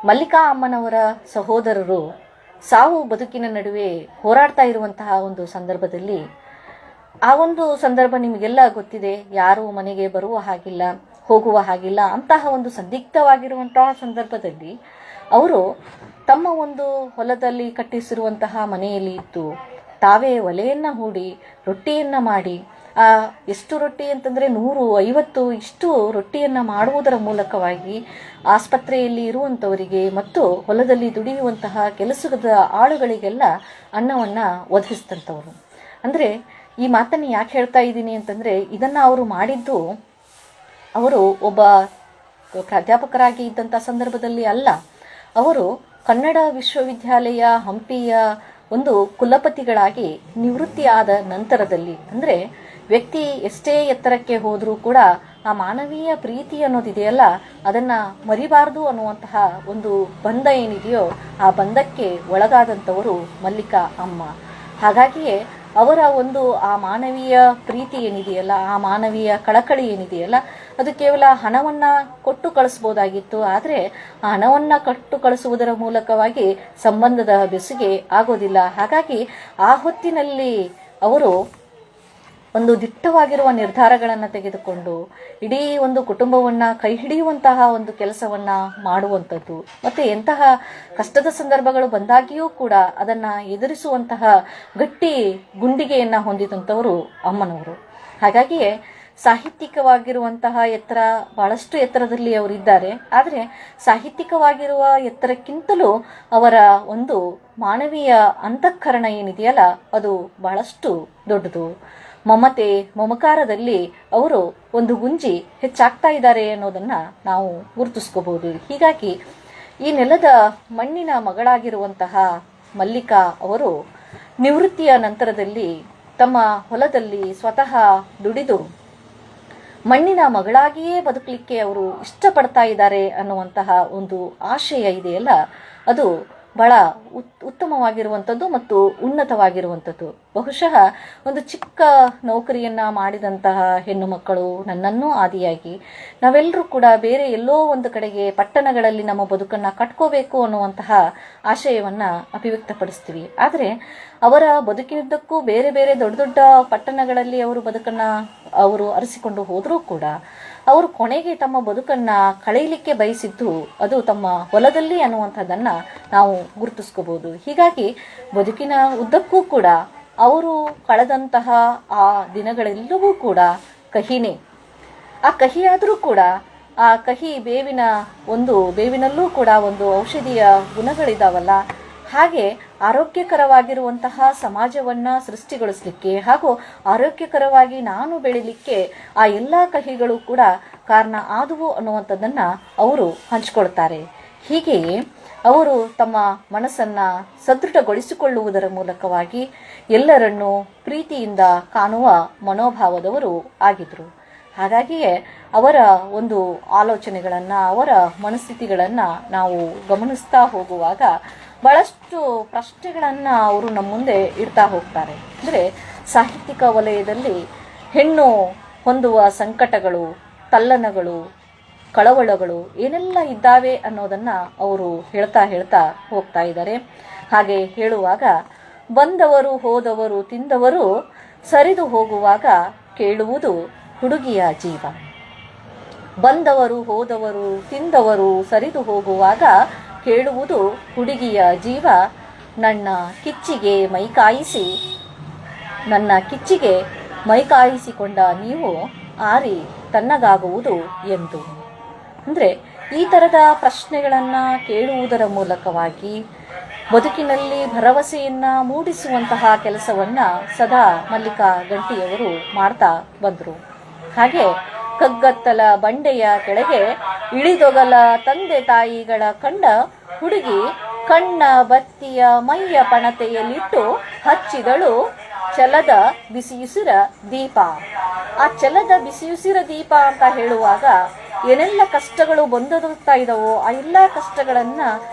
ಮಲ್ಲಿಕಾ ಅಮ್ಮನವರ ಸಹೋದರರು ಸಾವು ಬದುಕಿನ ನಡುವೆ ಹೋರಾಡ್ತಾ ಇರುವಂತಹ ಒಂದು ಸಂದರ್ಭದಲ್ಲಿ, ಆ ಒಂದು ಸಂದರ್ಭ ನಿಮಗೆಲ್ಲ ಗೊತ್ತಿದೆ, ಯಾರೂ ಮನೆಗೆ ಬರುವ ಹಾಗಿಲ್ಲ, ಹೋಗುವ ಹಾಗಿಲ್ಲ. ಅಂತಹ ಒಂದು ಸಂದಿಗ್ಧವಾಗಿರುವಂತಹ ಸಂದರ್ಭದಲ್ಲಿ ಅವರು ತಮ್ಮ ಒಂದು ಹೊಲದಲ್ಲಿ ಕಟ್ಟಿಸಿರುವಂತಹ ಮನೆಯಲ್ಲಿ ಇದ್ದು ತಾವೇ ಒಲೆಯನ್ನು ಹೂಡಿ ರೊಟ್ಟಿಯನ್ನು ಮಾಡಿ, ಎಷ್ಟು ರೊಟ್ಟಿ ಅಂತಂದರೆ 150 ಇಷ್ಟು ರೊಟ್ಟಿಯನ್ನು ಮಾಡುವುದರ ಮೂಲಕವಾಗಿ ಆಸ್ಪತ್ರೆಯಲ್ಲಿ ಇರುವಂಥವರಿಗೆ ಮತ್ತು ಹೊಲದಲ್ಲಿ ದುಡಿಯುವಂತಹ ಕೆಲಸದ ಆಳುಗಳಿಗೆಲ್ಲ ಅನ್ನವನ್ನು ಒದಗಿಸಿದಂಥವರು. ಅಂದರೆ ಈ ಮಾತನ್ನು ಯಾಕೆ ಹೇಳ್ತಾ ಇದ್ದೀನಿ ಅಂತಂದರೆ, ಇದನ್ನು ಅವರು ಮಾಡಿದ್ದು ಅವರು ಒಬ್ಬ ಪ್ರಾಧ್ಯಾಪಕರಾಗಿ ಇದ್ದಂಥ ಸಂದರ್ಭದಲ್ಲಿ ಅಲ್ಲ. ಅವರು ಕನ್ನಡ ವಿಶ್ವವಿದ್ಯಾಲಯ ಹಂಪಿಯ ಒಂದು ಕುಲಪತಿಗಳಾಗಿ ನಿವೃತ್ತಿಯಾದ ನಂತರದಲ್ಲಿ, ಅಂದರೆ ವ್ಯಕ್ತಿ ಎಷ್ಟೇ ಎತ್ತರಕ್ಕೆ ಹೋದರೂ ಕೂಡ ಆ ಮಾನವೀಯ ಪ್ರೀತಿ ಅನ್ನೋದಿದೆಯಲ್ಲ, ಅದನ್ನು ಮರಿಬಾರದು ಅನ್ನುವಂತಹ ಒಂದು ಬಂಧ ಏನಿದೆಯೋ ಆ ಬಂಧಕ್ಕೆ ಒಳಗಾದಂಥವರು ಮಲ್ಲಿಕಾ ಅಮ್ಮ. ಹಾಗಾಗಿಯೇ ಅವರ ಒಂದು ಆ ಮಾನವೀಯ ಪ್ರೀತಿ ಏನಿದೆಯಲ್ಲ, ಆ ಮಾನವೀಯ ಕಳಕಳಿ ಏನಿದೆಯಲ್ಲ, ಅದು ಕೇವಲ ಹಣವನ್ನು ಕೊಟ್ಟು ಕಳಿಸ್ಬೋದಾಗಿತ್ತು. ಆದರೆ ಆ ಹಣವನ್ನು ಕೊಟ್ಟು ಕಳಿಸುವುದರ ಮೂಲಕವಾಗಿ ಸಂಬಂಧದ ಬೆಸುಗೆ ಆಗೋದಿಲ್ಲ. ಹಾಗಾಗಿ ಆ ಹೊತ್ತಿನಲ್ಲಿ ಅವರು ಒಂದು ದಿಟ್ಟವಾಗಿರುವ ನಿರ್ಧಾರಗಳನ್ನು ತೆಗೆದುಕೊಂಡು ಇಡೀ ಒಂದು ಕುಟುಂಬವನ್ನು ಕೈ ಹಿಡಿಯುವಂತಹ ಒಂದು ಕೆಲಸವನ್ನು ಮಾಡುವಂಥದ್ದು, ಮತ್ತು ಎಂತಹ ಕಷ್ಟದ ಸಂದರ್ಭಗಳು ಬಂದಾಗಿಯೂ ಕೂಡ ಅದನ್ನು ಎದುರಿಸುವಂತಹ ಗಟ್ಟಿ ಗುಂಡಿಗೆಯನ್ನು ಹೊಂದಿದಂಥವರು ಅಮ್ಮನವರು. ಹಾಗಾಗಿಯೇ ಸಾಹಿತ್ಯಿಕವಾಗಿರುವಂತಹ ಎತ್ತರ, ಬಹಳಷ್ಟು ಎತ್ತರದಲ್ಲಿ ಅವರಿದ್ದಾರೆ. ಆದರೆ ಸಾಹಿತ್ಯಿಕವಾಗಿರುವ ಎತ್ತರಕ್ಕಿಂತಲೂ ಅವರ ಒಂದು ಮಾನವೀಯ ಅಂತಃಕರಣ ಏನಿದೆಯಲ್ಲ, ಅದು ಬಹಳಷ್ಟು ದೊಡ್ಡದು. ಮಮತೆ ಮಮಕಾರದಲ್ಲಿ ಅವರು ಒಂದು ಗುಂಜಿ ಹೆಚ್ಚಾಗ್ತಾ ಇದ್ದಾರೆ ಅನ್ನೋದನ್ನು ನಾವು ಗುರುತಿಸ್ಕೋಬಹುದು. ಹೀಗಾಗಿ ಈ ನೆಲದ ಮಣ್ಣಿನ ಮಗಳಾಗಿರುವಂತಹ ಮಲ್ಲಿಕಾ ಅವರು ನಿವೃತ್ತಿಯ ನಂತರದಲ್ಲಿ ತಮ್ಮ ಹೊಲದಲ್ಲಿ ಸ್ವತಃ ದುಡಿದು ಮಣ್ಣಿನ ಮಗಳಾಗಿಯೇ ಬದುಕಲಿಕ್ಕೆ ಅವರು ಇಷ್ಟಪಡ್ತಾ ಇದ್ದಾರೆ ಅನ್ನುವಂತಹ ಒಂದು ಆಶಯ ಇದೆಯಲ್ಲ, ಅದು ಬಹಳ ಉತ್ತಮವಾಗಿರುವಂಥದ್ದು ಮತ್ತು ಉನ್ನತವಾಗಿರುವಂಥದ್ದು. ಬಹುಶಃ ಒಂದು ಚಿಕ್ಕ ನೌಕರಿಯನ್ನು ಮಾಡಿದಂತಹ ಹೆಣ್ಣು ಮಕ್ಕಳು ನನ್ನನ್ನೂ ಆದಿಯಾಗಿ ನಾವೆಲ್ಲರೂ ಕೂಡ ಬೇರೆ ಎಲ್ಲೋ ಒಂದು ಕಡೆಗೆ ಪಟ್ಟಣಗಳಲ್ಲಿ ನಮ್ಮ ಬದುಕನ್ನು ಕಟ್ಕೋಬೇಕು ಅನ್ನುವಂತಹ ಆಶಯವನ್ನು ಅಭಿವ್ಯಕ್ತಪಡಿಸ್ತೀವಿ. ಆದರೆ ಅವರ ಬದುಕಿನುದ್ದಕ್ಕೂ ಬೇರೆ ಬೇರೆ ದೊಡ್ಡ ದೊಡ್ಡ ಪಟ್ಟಣಗಳಲ್ಲಿ ಅವರು ಬದುಕನ್ನು ಅವರು ಅರಸಿಕೊಂಡು ಹೋದರೂ ಕೂಡ ಅವರು ಕೊನೆಗೆ ತಮ್ಮ ಬದುಕನ್ನು ಕಳೆಯಲಿಕ್ಕೆ ಬಯಸಿದ್ದು ಅದು ತಮ್ಮ ಹೊಲದಲ್ಲಿ ಅನ್ನುವಂಥದ್ದನ್ನು ನಾವು ಗುರುತಿಸ್ಕೋಬಹುದು. ಹೀಗಾಗಿ ಬದುಕಿನ ಉದ್ದಕ್ಕೂ ಕೂಡ ಅವರು ಕಳೆದಂತಹ ಆ ದಿನಗಳೆಲ್ಲವೂ ಕೂಡ ಕಹಿನೇ. ಆ ಕಹಿಯಾದರೂ ಕೂಡ ಆ ಕಹಿ ಬೇವಿನಲ್ಲೂ ಕೂಡ ಒಂದು ಔಷಧಿಯ ಗುಣಗಳಿದಾವಲ್ಲ, ಹಾಗೆ ಆರೋಗ್ಯಕರವಾಗಿರುವಂತಹ ಸಮಾಜವನ್ನು ಸೃಷ್ಟಿಗೊಳಿಸಲಿಕ್ಕೆ ಹಾಗೂ ಆರೋಗ್ಯಕರವಾಗಿ ನಾನು ಬೆಳಿಲಿಕ್ಕೆ ಆ ಎಲ್ಲ ಕಹಿಗಳು ಕೂಡ ಕಾರಣ ಆದವು ಅನ್ನುವಂಥದ್ದನ್ನು ಅವರು ಹಂಚಿಕೊಳ್ತಾರೆ. ಹೀಗೆಯೇ ಅವರು ತಮ್ಮ ಮನಸ್ಸನ್ನು ಸದೃಢಗೊಳಿಸಿಕೊಳ್ಳುವುದರ ಮೂಲಕವಾಗಿ ಎಲ್ಲರನ್ನೂ ಪ್ರೀತಿಯಿಂದ ಕಾಣುವ ಮನೋಭಾವದವರು ಆಗಿದ್ರು. ಹಾಗಾಗಿಯೇ ಅವರ ಒಂದು ಆಲೋಚನೆಗಳನ್ನು, ಅವರ ಮನಸ್ಥಿತಿಗಳನ್ನು ನಾವು ಗಮನಿಸ್ತಾ ಹೋಗುವಾಗ ಬಹಳಷ್ಟು ಪ್ರಶ್ನೆಗಳನ್ನು ಅವರು ನಮ್ಮ ಮುಂದೆ ಇಡ್ತಾ ಹೋಗ್ತಾರೆ. ಅಂದರೆ ಸಾಹಿತ್ಯಿಕ ವಲಯದಲ್ಲಿ ಹೆಣ್ಣು ಹೊಂದುವ ಸಂಕಟಗಳು, ತಲ್ಲಣಗಳು, ಕಳವಳಗಳು ಏನೆಲ್ಲ ಇದ್ದಾವೆ ಅನ್ನೋದನ್ನು ಅವರು ಹೇಳ್ತಾ ಹೋಗ್ತಾ ಇದ್ದಾರೆ. ಹಾಗೆ ಹೇಳುವಾಗ, ಬಂದವರು ಹೋದವರು ತಿಂದವರು ಸರಿದು ಹೋಗುವಾಗ ಕೇಳುವುದು ಹುಡುಗಿಯ ಜೀವ. ಬಂದವರು ಹೋದವರು ತಿಂದವರು ಸರಿದು ಹೋಗುವಾಗ ಕೇಳುವುದು ಹುಡುಗಿಯ ಜೀವ. ನನ್ನ ಕಿಚ್ಚಿಗೆ ಮೈಕಾಯಿಸಿಕೊಂಡ ನೀವು ಆರಿ ತಣ್ಣಗಾಗುವುದು ಎಂದು. ಅಂದರೆ ಈ ಥರದ ಪ್ರಶ್ನೆಗಳನ್ನು ಕೇಳುವುದರ ಮೂಲಕವಾಗಿ ಬದುಕಿನಲ್ಲಿ ಭರವಸೆಯನ್ನು ಮೂಡಿಸುವಂತಹ ಕೆಲಸವನ್ನು ಸದಾ ಮಲ್ಲಿಕಾ ಗಂಟಿಯವರು ಮಾಡ್ತಾ ಬಂದರು. ಹಾಗೆ ಕಗ್ಗತ್ತಲ ಬಂಡೆಯ ಕೆಳಗೆ ಇಳಿದೊಗಲ ತಂದೆ ತಾಯಿಗಳ ಕಂಡ ಹುಡುಗಿ ಕಣ್ಣ ಬತ್ತಿಯ ಮೈಯ ಪಣತೆಯಲ್ಲಿಟ್ಟು ಹಚ್ಚಿದಳು ಛಲದ ಬಿಸಿಯುಸಿರ ದೀಪ. ಆ ಛಲದ ಬಿಸಿಯುಸಿರ ದೀಪ ಅಂತ ಹೇಳುವಾಗ ಏನೆಲ್ಲ ಕಷ್ಟಗಳು ಬಂದೊದಗ್ತಾ ಇದ್ದಾವೋ ಆ ಎಲ್ಲ ಕಷ್ಟಗಳನ್ನು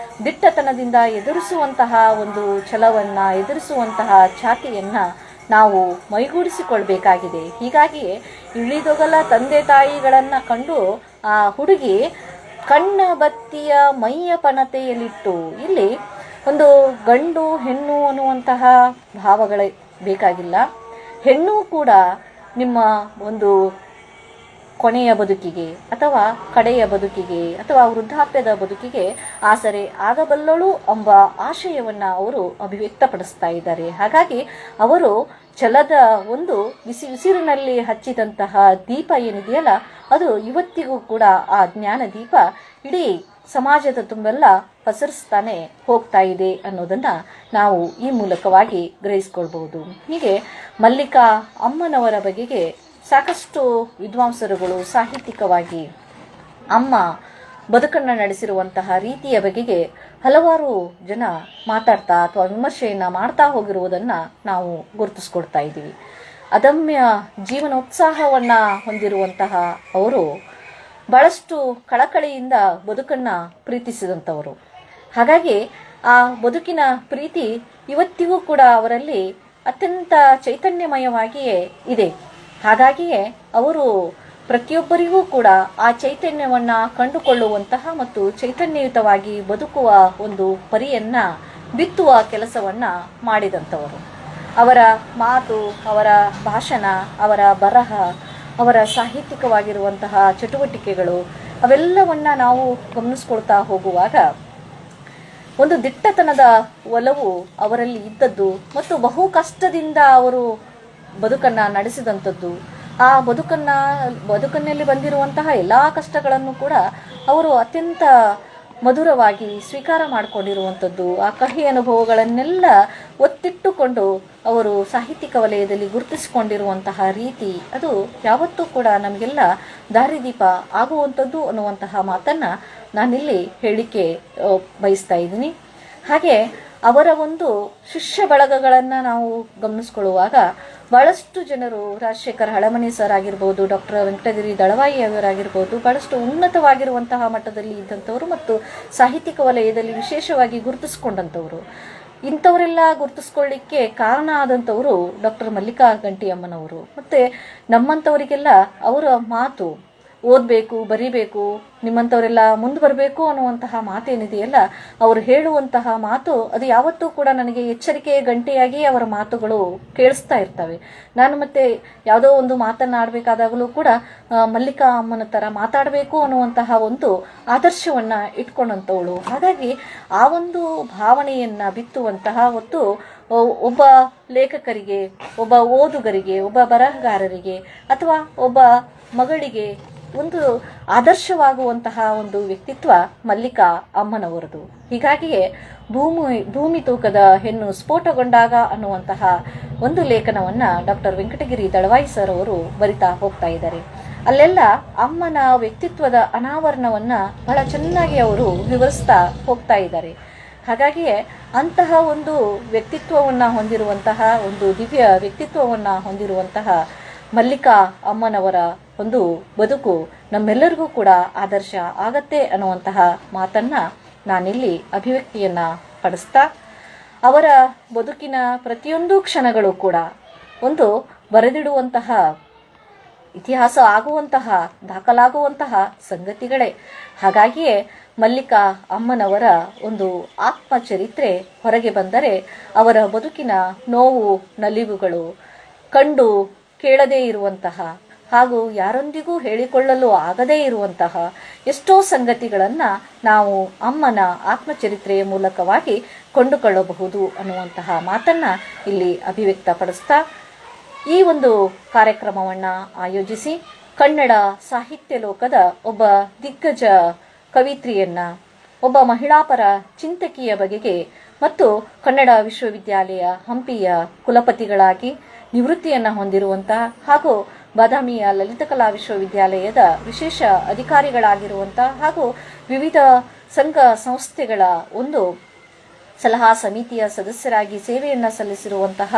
ದಿಟ್ಟತನದಿಂದ ಎದುರಿಸುವಂತಹ ಒಂದು ಛಲವನ್ನು, ಎದುರಿಸುವಂತಹ ಛಾತಿಯನ್ನು ನಾವು ಮೈಗೂಡಿಸಿಕೊಳ್ಬೇಕಾಗಿದೆ. ಹೀಗಾಗಿ ಇಳಿದೊಗಲ ತಂದೆ ತಾಯಿಗಳನ್ನು ಕಂಡು ಆ ಹುಡುಗಿ ಕಣ್ಣ ಬತ್ತಿಯ ಮೈಯ ಪಣತೆಯಲ್ಲಿಟ್ಟು, ಇಲ್ಲಿ ಒಂದು ಗಂಡು ಹೆಣ್ಣು ಅನ್ನುವಂತಹ ಭಾವಗಳೇ ಬೇಕಾಗಿಲ್ಲ. ಹೆಣ್ಣು ಕೂಡ ನಿಮ್ಮ ಒಂದು ಕೊನೆಯ ಬದುಕಿಗೆ ಅಥವಾ ಕಡೆಯ ಬದುಕಿಗೆ ಅಥವಾ ವೃದ್ಧಾಪ್ಯದ ಬದುಕಿಗೆ ಆಸರೆ ಆಗಬಲ್ಲಳು ಎಂಬ ಆಶಯವನ್ನ ಅವರು ಅಭಿವ್ಯಕ್ತಪಡಿಸ್ತಾ ಇದ್ದಾರೆ. ಹಾಗಾಗಿ ಅವರು ಛಲದ ಒಂದು ಉಸಿರಿನಲ್ಲಿ ಹಚ್ಚಿದಂತಹ ದೀಪ ಏನಿದೆಯಲ್ಲ, ಅದು ಇವತ್ತಿಗೂ ಕೂಡ ಆ ಜ್ಞಾನ ದೀಪ ಇಡೀ ಸಮಾಜದ ತುಂಬೆಲ್ಲ ಪಸರಿಸ್ತಾನೆ ಹೋಗ್ತಾ ಇದೆ ಅನ್ನೋದನ್ನ ನಾವು ಈ ಮೂಲಕವಾಗಿ ಗ್ರಹಿಸ್ಕೊಳ್ಬಹುದು. ಹೀಗೆ ಮಲ್ಲಿಕಾ ಅಮ್ಮನವರ ಬಗೆಗೆ ಸಾಕಷ್ಟು ವಿದ್ವಾಂಸರುಗಳು ಸಾಹಿತ್ಯಿಕವಾಗಿ ಅಮ್ಮ ಬದುಕನ್ನು ನಡೆಸಿರುವಂತಹ ರೀತಿಯ ಬಗೆಗೆ ಹಲವಾರು ಜನ ಮಾತಾಡ್ತಾ ಅಥವಾ ವಿಮರ್ಶೆಯನ್ನ ಮಾಡ್ತಾ ಹೋಗಿರುವುದನ್ನ ನಾವು ಗುರುತಿಸ್ಕೊಡ್ತಾ ಇದ್ದೀವಿ. ಅದಮ್ಯ ಜೀವನೋತ್ಸಾಹವನ್ನ ಹೊಂದಿರುವಂತಹ ಅವರು ಬಹಳಷ್ಟು ಕಳಕಳಿಯಿಂದ ಬದುಕನ್ನ ಪ್ರೀತಿಸಿದಂಥವರು. ಹಾಗಾಗಿ ಆ ಬದುಕಿನ ಪ್ರೀತಿ ಇವತ್ತಿಗೂ ಕೂಡ ಅವರಲ್ಲಿ ಅತ್ಯಂತ ಚೈತನ್ಯಮಯವಾಗಿಯೇ ಇದೆ. ಹಾಗಾಗಿಯೇ ಅವರು ಪ್ರತಿಯೊಬ್ಬರಿಗೂ ಕೂಡ ಆ ಚೈತನ್ಯವನ್ನ ಕಂಡುಕೊಳ್ಳುವಂತಹ ಮತ್ತು ಚೈತನ್ಯಯುತವಾಗಿ ಬದುಕುವ ಒಂದು ಪರಿಯನ್ನ ಬಿತ್ತುವ ಕೆಲಸವನ್ನ ಮಾಡಿದಂಥವರು. ಅವರ ಮಾತು, ಅವರ ಭಾಷಣ, ಅವರ ಬರಹ, ಅವರ ಸಾಹಿತ್ಯಿಕವಾಗಿರುವಂತಹ ಚಟುವಟಿಕೆಗಳು ಅವೆಲ್ಲವನ್ನ ನಾವು ಗಮನಿಸ್ಕೊಳ್ತಾ ಹೋಗುವಾಗ ಒಂದು ದಿಟ್ಟತನದ ಒಲವು ಅವರಲ್ಲಿ ಇದ್ದದ್ದು ಮತ್ತು ಬಹು ಕಷ್ಟದಿಂದ ಅವರು ಬದುಕನ್ನ ನಡೆಸಿದಂಥದ್ದು, ಆ ಬದುಕನ್ನಲ್ಲಿ ಬಂದಿರುವಂತಹ ಎಲ್ಲಾ ಕಷ್ಟಗಳನ್ನು ಕೂಡ ಅವರು ಅತ್ಯಂತ ಮಧುರವಾಗಿ ಸ್ವೀಕಾರ ಮಾಡಿಕೊಂಡಿರುವಂಥದ್ದು, ಆ ಕಹಿ ಅನುಭವಗಳನ್ನೆಲ್ಲ ಒತ್ತಿಟ್ಟುಕೊಂಡು ಅವರು ಸಾಹಿತ್ಯಿಕ ವಲಯದಲ್ಲಿ ಗುರುತಿಸಿಕೊಂಡಿರುವಂತಹ ರೀತಿ ಅದು ಯಾವತ್ತೂ ಕೂಡ ನಮಗೆಲ್ಲ ದಾರಿದೀಪ ಆಗುವಂಥದ್ದು ಅನ್ನುವಂತಹ ಮಾತನ್ನ ನಾನಿಲ್ಲಿ ಹೇಳಿಕೆ ಬಯಸ್ತಾ ಇದ್ದೀನಿ. ಹಾಗೆ ಅವರ ಒಂದು ಶಿಷ್ಯ ಬಳಗಗಳನ್ನು ನಾವು ಗಮನಿಸ್ಕೊಳ್ಳುವಾಗ ಬಹಳಷ್ಟು ಜನರು, ರಾಜಶೇಖರ ಹಳಮನಿ ಸರ್ ಆಗಿರ್ಬೋದು, ಡಾಕ್ಟರ್ ವೆಂಕಟಗಿರಿ ದಳವಾಯಿ ಅವರಾಗಿರ್ಬೋದು, ಬಹಳಷ್ಟು ಉನ್ನತವಾಗಿರುವಂತಹ ಮಟ್ಟದಲ್ಲಿ ಇದ್ದಂಥವರು ಮತ್ತು ಸಾಹಿತ್ಯಿಕ ವಲಯದಲ್ಲಿ ವಿಶೇಷವಾಗಿ ಗುರುತಿಸ್ಕೊಂಡಂಥವರು. ಇಂಥವರೆಲ್ಲ ಗುರುತಿಸ್ಕೊಳ್ಳಿಕ್ಕೆ ಕಾರಣ ಆದಂಥವರು ಡಾಕ್ಟರ್ ಮಲ್ಲಿಕಾ ಗಂಟಿಯಮ್ಮನವರು. ಮತ್ತೆ ನಮ್ಮಂಥವರಿಗೆಲ್ಲ ಅವರ ಮಾತು ಓದಬೇಕು, ಬರಿಬೇಕು, ನಿಮ್ಮಂಥವರೆಲ್ಲ ಮುಂದೆ ಬರಬೇಕು ಅನ್ನುವಂತಹ ಮಾತೇನಿದೆಯಲ್ಲ, ಅವರು ಹೇಳುವಂತಹ ಮಾತು ಅದು ಯಾವತ್ತೂ ಕೂಡ ನನಗೆ ಎಚ್ಚರಿಕೆಯ ಗಂಟೆಯಾಗಿ ಅವರ ಮಾತುಗಳು ಕೇಳಿಸ್ತಾ ಇರ್ತವೆ. ನಾನು ಮತ್ತೆ ಯಾವುದೋ ಒಂದು ಮಾತನ್ನಾಡಬೇಕಾದಾಗಲೂ ಕೂಡ ಮಲ್ಲಿಕಾ ಅಮ್ಮನ ಥರ ಮಾತಾಡಬೇಕು ಅನ್ನುವಂತಹ ಒಂದು ಆದರ್ಶವನ್ನ ಇಟ್ಕೊಂಡಂಥವಳು. ಹಾಗಾಗಿ ಆ ಒಂದು ಭಾವನೆಯನ್ನ ಬಿತ್ತುವಂತಹ ಹೊತ್ತು ಒಬ್ಬ ಲೇಖಕರಿಗೆ, ಒಬ್ಬ ಓದುಗರಿಗೆ, ಒಬ್ಬ ಬರಹಗಾರರಿಗೆ ಅಥವಾ ಒಬ್ಬ ಮಗಳಿಗೆ ಒಂದು ಆದರ್ಶವಾಗುವಂತಹ ಒಂದು ವ್ಯಕ್ತಿತ್ವ ಮಲ್ಲಿಕಾ ಅಮ್ಮನವರದು. ಹೀಗಾಗಿಯೇ ಭೂಮಿ ತೂಕದ ಹೆಣ್ಣು ಸ್ಫೋಟಗೊಂಡಾಗ ಅನ್ನುವಂತಹ ಒಂದು ಲೇಖನವನ್ನ ಡಾಕ್ಟರ್ ವೆಂಕಟಗಿರಿ ದಳವಾಯಿ ಸರ್ ಅವರು ಬರಿತಾ ಹೋಗ್ತಾ ಇದ್ದಾರೆ. ಅಲ್ಲೆಲ್ಲ ಅಮ್ಮನ ವ್ಯಕ್ತಿತ್ವದ ಅನಾವರಣವನ್ನ ಬಹಳ ಚೆನ್ನಾಗಿ ಅವರು ವಿವರಿಸ್ತಾ ಹೋಗ್ತಾ ಇದ್ದಾರೆ. ಹಾಗಾಗಿಯೇ ಅಂತಹ ಒಂದು ವ್ಯಕ್ತಿತ್ವವನ್ನ ಹೊಂದಿರುವಂತಹ, ಒಂದು ದಿವ್ಯ ವ್ಯಕ್ತಿತ್ವವನ್ನ ಹೊಂದಿರುವಂತಹ ಮಲ್ಲಿಕಾ ಅಮ್ಮನವರ ಒಂದು ಬದುಕು ನಮ್ಮೆಲ್ಲರಿಗೂ ಕೂಡ ಆದರ್ಶ ಆಗತ್ತೆ ಅನ್ನುವಂತಹ ಮಾತನ್ನ ನಾನಿಲ್ಲಿ ಅಭಿವ್ಯಕ್ತಿಯನ್ನ ಪಡಿಸ್ತಾ, ಅವರ ಬದುಕಿನ ಪ್ರತಿಯೊಂದು ಕ್ಷಣಗಳು ಕೂಡ ಒಂದು ಬರೆದಿಡುವಂತಹ, ಇತಿಹಾಸ ಆಗುವಂತಹ, ದಾಖಲಾಗುವಂತಹ ಸಂಗತಿಗಳೇ. ಹಾಗಾಗಿಯೇ ಮಲ್ಲಿಕಾ ಅಮ್ಮನವರ ಒಂದು ಆತ್ಮಚರಿತ್ರೆ ಹೊರಗೆ ಬಂದರೆ ಅವರ ಬದುಕಿನ ನೋವು ನಲಿವುಗಳು, ಕಂಡು ಕೇಳದೇ ಇರುವಂತಹ ಹಾಗೂ ಯಾರೊಂದಿಗೂ ಹೇಳಿಕೊಳ್ಳಲು ಆಗದೇ ಇರುವಂತಹ ಎಷ್ಟೋ ಸಂಗತಿಗಳನ್ನ ನಾವು ಅಮ್ಮನ ಆತ್ಮಚರಿತ್ರೆಯ ಮೂಲಕವಾಗಿ ಕೊಂಡುಕೊಳ್ಳಬಹುದು ಅನ್ನುವಂತಹ ಮಾತನ್ನ ಇಲ್ಲಿ ಅಭಿವ್ಯಕ್ತಪಡಿಸ್ತಾ, ಈ ಒಂದು ಕಾರ್ಯಕ್ರಮವನ್ನ ಆಯೋಜಿಸಿ ಕನ್ನಡ ಸಾಹಿತ್ಯ ಲೋಕದ ಒಬ್ಬ ದಿಗ್ಗಜ ಕವಿತ್ರಿಯನ್ನ, ಒಬ್ಬ ಮಹಿಳಾಪರ ಚಿಂತಕಿಯ ಬಗೆಗೆ ಮತ್ತು ಕನ್ನಡ ವಿಶ್ವವಿದ್ಯಾಲಯ ಹಂಪಿಯ ಕುಲಪತಿಗಳಾಗಿ ನಿವೃತ್ತಿಯನ್ನ ಹೊಂದಿರುವಂತಹ ಹಾಗೂ ಬಾದಾಮಿಯ ಲಲಿತಕಲಾ ವಿಶ್ವವಿದ್ಯಾಲಯದ ವಿಶೇಷ ಅಧಿಕಾರಿಗಳಾಗಿರುವಂತಹ ಹಾಗೂ ವಿವಿಧ ಸಂಘ ಸಂಸ್ಥೆಗಳ ಒಂದು ಸಲಹಾ ಸಮಿತಿಯ ಸದಸ್ಯರಾಗಿ ಸೇವೆಯನ್ನ ಸಲ್ಲಿಸಿರುವಂತಹ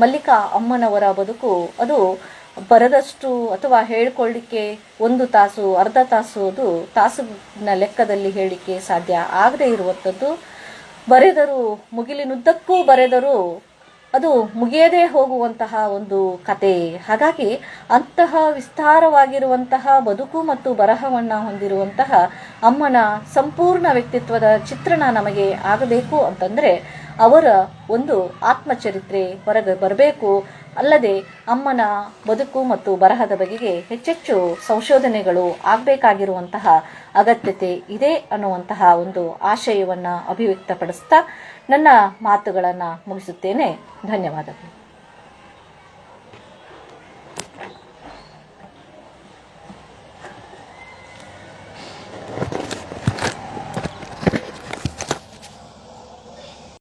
ಮಲ್ಲಿಕಾ ಅಮ್ಮನವರ ಬದುಕು ಅದು ಬರದಷ್ಟು ಅಥವಾ ಹೇಳ್ಕೊಳ್ಳಿಕ್ಕೆ ಒಂದು ತಾಸು, ಅರ್ಧ ತಾಸು, ಅದು ತಾಸಿನ ಲೆಕ್ಕದಲ್ಲಿ ಹೇಳಿಕೆ ಸಾಧ್ಯ ಆಗದೆ ಇರುವಂಥದ್ದು. ಬರೆದರೂ ಮುಗಿಲಿನುದ್ದಕ್ಕೂ ಬರೆದರೂ ಅದು ಮುಗಿಯದೇ ಹೋಗುವಂತಹ ಒಂದು ಕತೆ. ಹಾಗಾಗಿ ಅಂತಹ ವಿಸ್ತಾರವಾಗಿರುವಂತಹ ಬದುಕು ಮತ್ತು ಬರಹವನ್ನ ಹೊಂದಿರುವಂತಹ ಅಮ್ಮನ ಸಂಪೂರ್ಣ ವ್ಯಕ್ತಿತ್ವದ ಚಿತ್ರಣ ನಮಗೆ ಆಗಬೇಕು ಅಂತಂದ್ರೆ ಅವರ ಒಂದು ಆತ್ಮಚರಿತ್ರೆ ಹೊರಗೆ ಬರಬೇಕು. ಅಲ್ಲದೆ ಅಮ್ಮನ ಬದುಕು ಮತ್ತು ಬರಹದ ಬಗೆಗೆ ಹೆಚ್ಚೆಚ್ಚು ಸಂಶೋಧನೆಗಳು ಆಗಬೇಕಾಗಿರುವಂತಹ ಅಗತ್ಯತೆ ಇದೆ ಅನ್ನುವಂತಹ ಒಂದು ಆಶಯವನ್ನು ಅಭಿವ್ಯಕ್ತಪಡಿಸ್ತಾ ನನ್ನ ಮಾತುಗಳನ್ನು ಮುಗಿಸುತ್ತೇನೆ. ಧನ್ಯವಾದಗಳು.